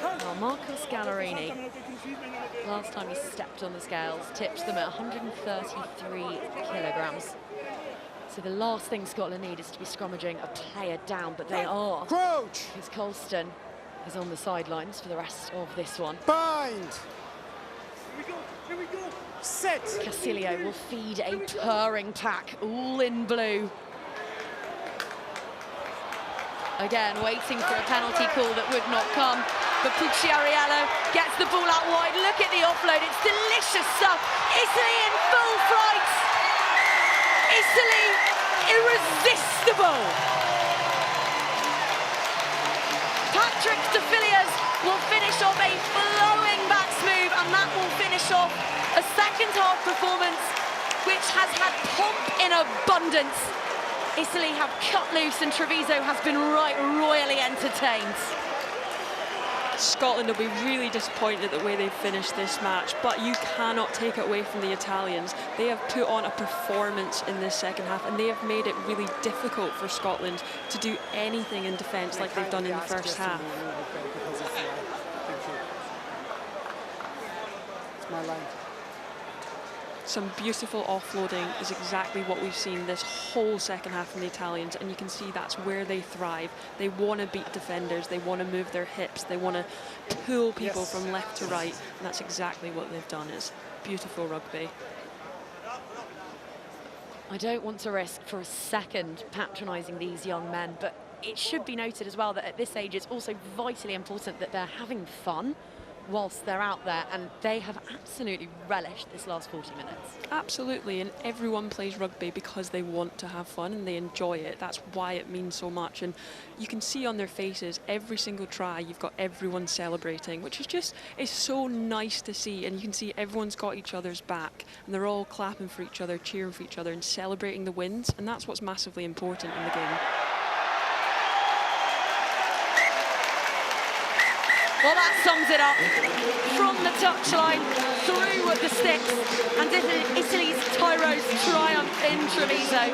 Well, Marco Scalabrini, last time he stepped on the scales, tipped them at 133 kilograms. So the last thing Scotland need is to be scrummaging a player down, but they are. Crouch! Because Colston is on the sidelines for the rest of this one. Bind! Here we go! Set! Casilio will feed a purring pack, all in blue. Again, waiting for a penalty call that would not come. But Pucciarello gets the ball out wide. Look at the offload. It's delicious stuff. Italy in full flight. Italy irresistible. Patrick de Villiers will finish off a flowing backs move, and that will finish off a second half performance which has had pomp in abundance. Italy have cut loose and Treviso has been right royally entertained. Scotland will be really disappointed at the way they've finished this match, but you cannot take it away from the Italians. They have put on a performance in this second half, and they have made it really difficult for Scotland to do anything in defence like they've done in the first half. It's my line. some beautiful offloading is exactly what we've seen this whole second half from the Italians, and you can see that's where they thrive. They want to beat defenders, they want to move their hips, they want to pull people from left to right, and that's exactly what they've done. It's beautiful rugby. I don't want to risk for a second patronising these young men, but it should be noted as well that at this age it's also vitally important that they're having fun whilst they're out there, and they have absolutely relished this last 40 minutes. Absolutely, and everyone plays rugby because they want to have fun and they enjoy it. That's why it means so much, and you can see on their faces every single try you've got everyone celebrating, which is just, it's so nice to see, and you can see everyone's got each other's back and they're all clapping for each other, cheering for each other and celebrating the wins, and that's what's massively important in the game. Well, that sums it up. From the touchline, through the sticks, and Italy's Tyro's triumph in Treviso.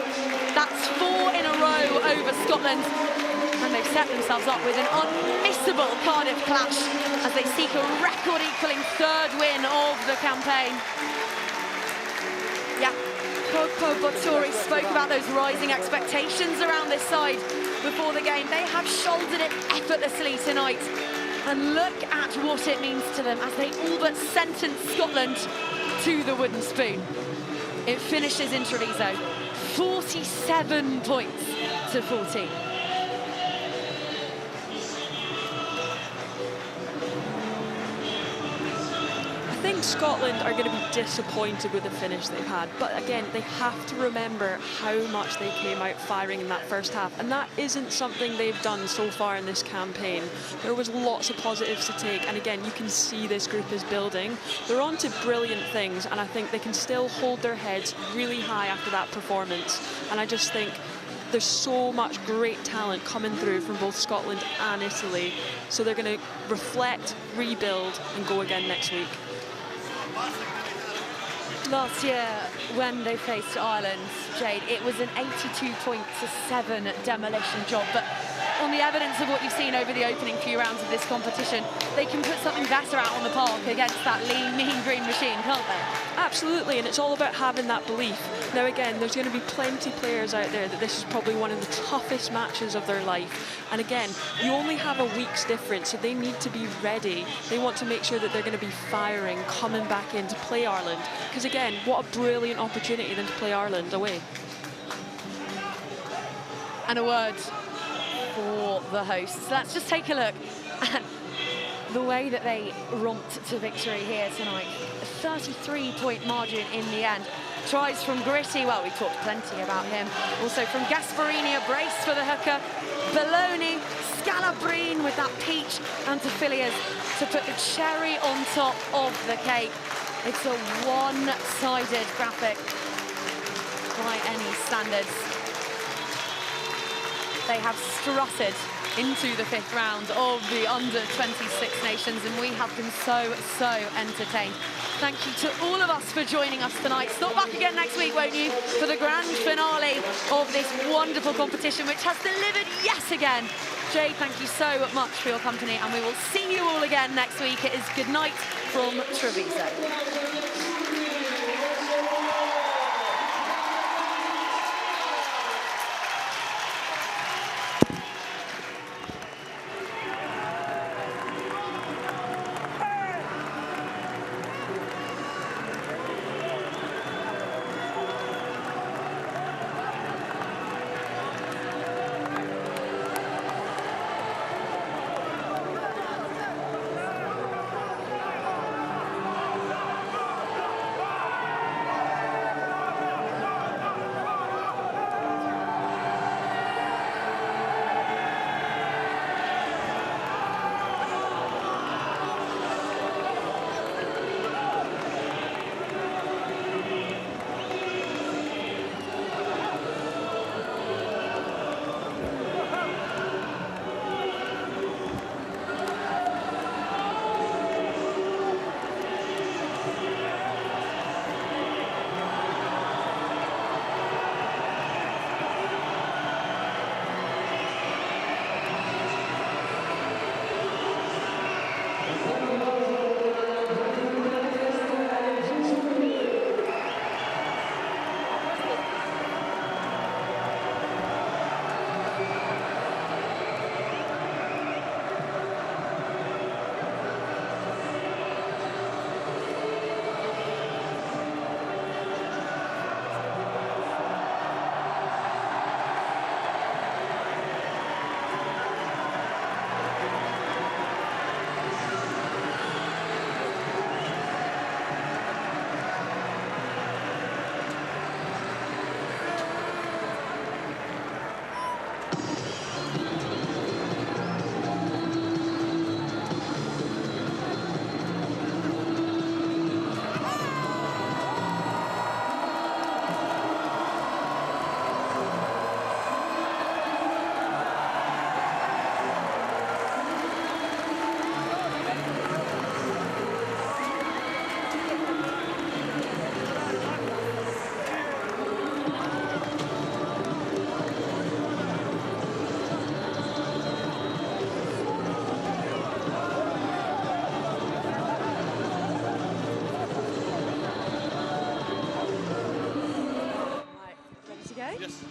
That's 4 in a row over Scotland, and they've set themselves up with an unmissable Cardiff clash as they seek a record-equalling 3rd win of the campaign. Yeah, Coco Bottori spoke about those rising expectations around this side before the game. They have shouldered it effortlessly tonight. And look at what it means to them as they all but sentence Scotland to the wooden spoon. It finishes in Treviso, 47 points to 14. I think Scotland are going to be disappointed with the finish they've had, but again, they have to remember how much they came out firing in that first half, and that isn't something they've done so far in this campaign. There was lots of positives to take, and again, you can see this group is building. They're on to brilliant things, and I think they can still hold their heads really high after that performance, and I just think there's so much great talent coming through from both Scotland and Italy, so they're going to reflect, rebuild, and go again next week. Last year, when they faced Ireland, Jade, it was an 82-7 demolition job. But on the evidence of what you've seen over the opening few rounds of this competition, they can put something better out on the park against that lean, mean green machine, can't they? Absolutely, and it's all about having that belief. Now again, there's going to be plenty of players out there that this is probably one of the toughest matches of their life. And again, you only have a week's difference, so they need to be ready. They want to make sure that they're going to be firing, coming back in to play Ireland. Because again, what a brilliant opportunity then to play Ireland away. And a word for the hosts. Let's just take a look at the way that they romped to victory here tonight. A 33-point margin in the end. Tries from Gritty, well, we talked plenty about him. Also from Gasparini, a brace for the hooker. Belloni, Scalabrine with that peach, and Tafilias to put the cherry on top of the cake. It's a one-sided graphic by any standards. They have strutted into the 5th round of the under-26 nations, and we have been so entertained. Thank you to all of us for joining us tonight. Stop back again next week, won't you, for the grand finale of this wonderful competition, which has delivered yet again. Jade, thank you so much for your company, and we will see you all again next week. It is good night from Treviso. go? Yes.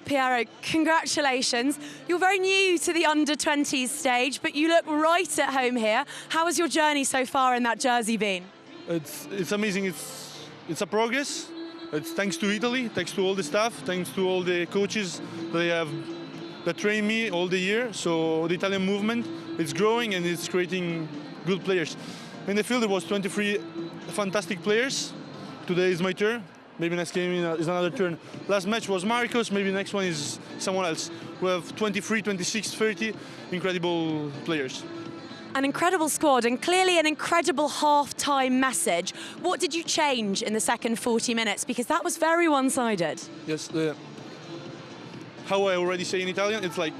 Piero, congratulations. You're very new to the under-20s stage, but you look right at home here. How has your journey so far in that jersey been? It's amazing. It's a progress. It's thanks to Italy, thanks to all the staff, thanks to all the coaches that train me all the year. So the Italian movement, it's growing and it's creating good players. In the field there was 23 fantastic players. Today is my turn. Maybe next game is another turn. Last match was Marcos, maybe next one is someone else. We have 23, 26, 30 incredible players. An incredible squad and clearly an incredible half-time message. What did you change in the second 40 minutes? Because that was very one-sided. Yes, how I already say in Italian, it's like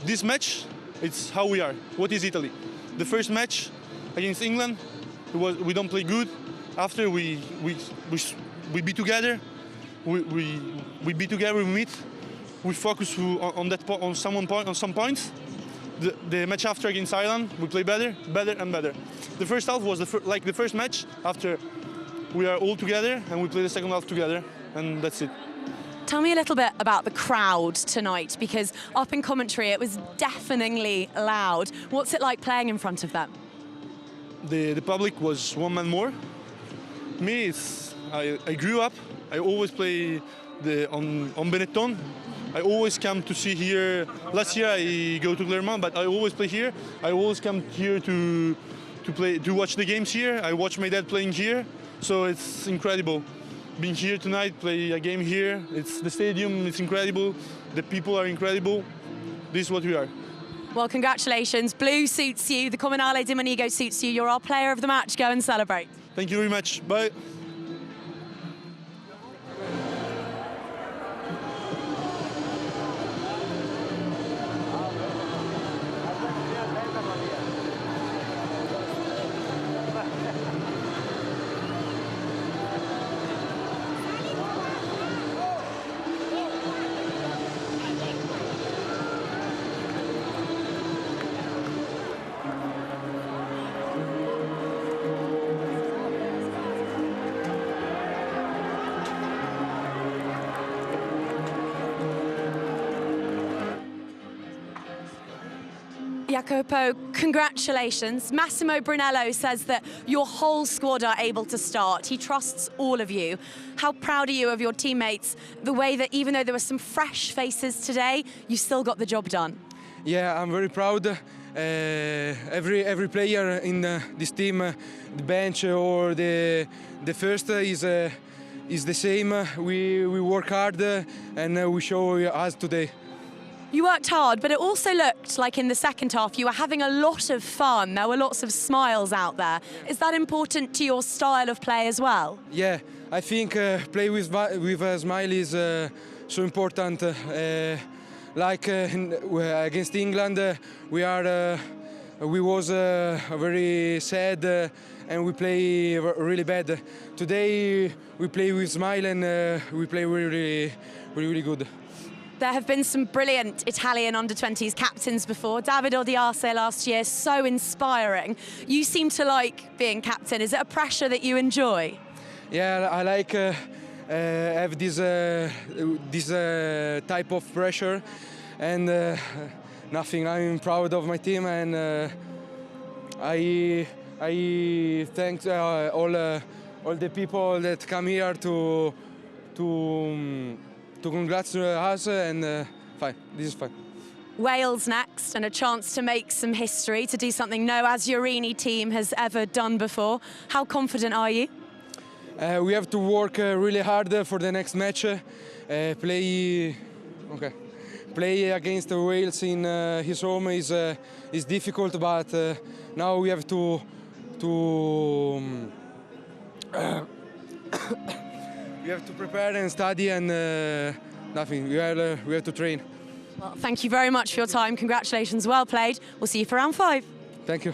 this match, it's how we are. What is Italy? The first match against England, we don't play good. After we be together, we be together, we meet, we focus on some points. The match after against Ireland, we play better and better. The first half was like the first match after we are all together and we play the second half together, and that's it. Tell me a little bit about the crowd tonight, because up in commentary it was deafeningly loud. What's it like playing in front of them? The public was one man more. Me, I grew up. I always play on Benetton. I always come to see here. Last year I go to Clermont, but I always play here. I always come here to watch the games here. I watch my dad playing here, so it's incredible. Being here tonight, play a game here. It's the stadium. It's incredible. The people are incredible. This is what we are. Well, congratulations. Blue suits you. The Comunale di Monigo suits you. You're our player of the match. Go and celebrate. Thank you very much. Bye. Jacopo, congratulations. Massimo Brunello says that your whole squad are able to start. He trusts all of you. How proud are you of your teammates, the way that even though there were some fresh faces today, you still got the job done? Yeah, I'm very proud. Every player in this team, the bench or the first is the same. We work hard and we show us today. You worked hard, but it also looked like in the second half you were having a lot of fun. There were lots of smiles out there. Is that important to your style of play as well? Yeah, I think play with a smile is so important. Against England, we was very sad and we play really bad. Today we play with smile and we play really good. There have been some brilliant Italian under-20s captains before. David Odiase last year, so inspiring. You seem to like being captain. Is it a pressure that you enjoy? Yeah, I like have this type of pressure, and nothing. I'm proud of my team, and I thank all the people that come here to congratulate us, and fine. This is fine. Wales next, and a chance to make some history, to do something no Azzurrini team has ever done before. How confident are you? We have to work really hard for the next match. Play against Wales in his home is difficult, but now we have to we have to prepare and study, and nothing. We have to train. Well, thank you very much for your time. Congratulations, well played. We'll see you for round 5. Thank you.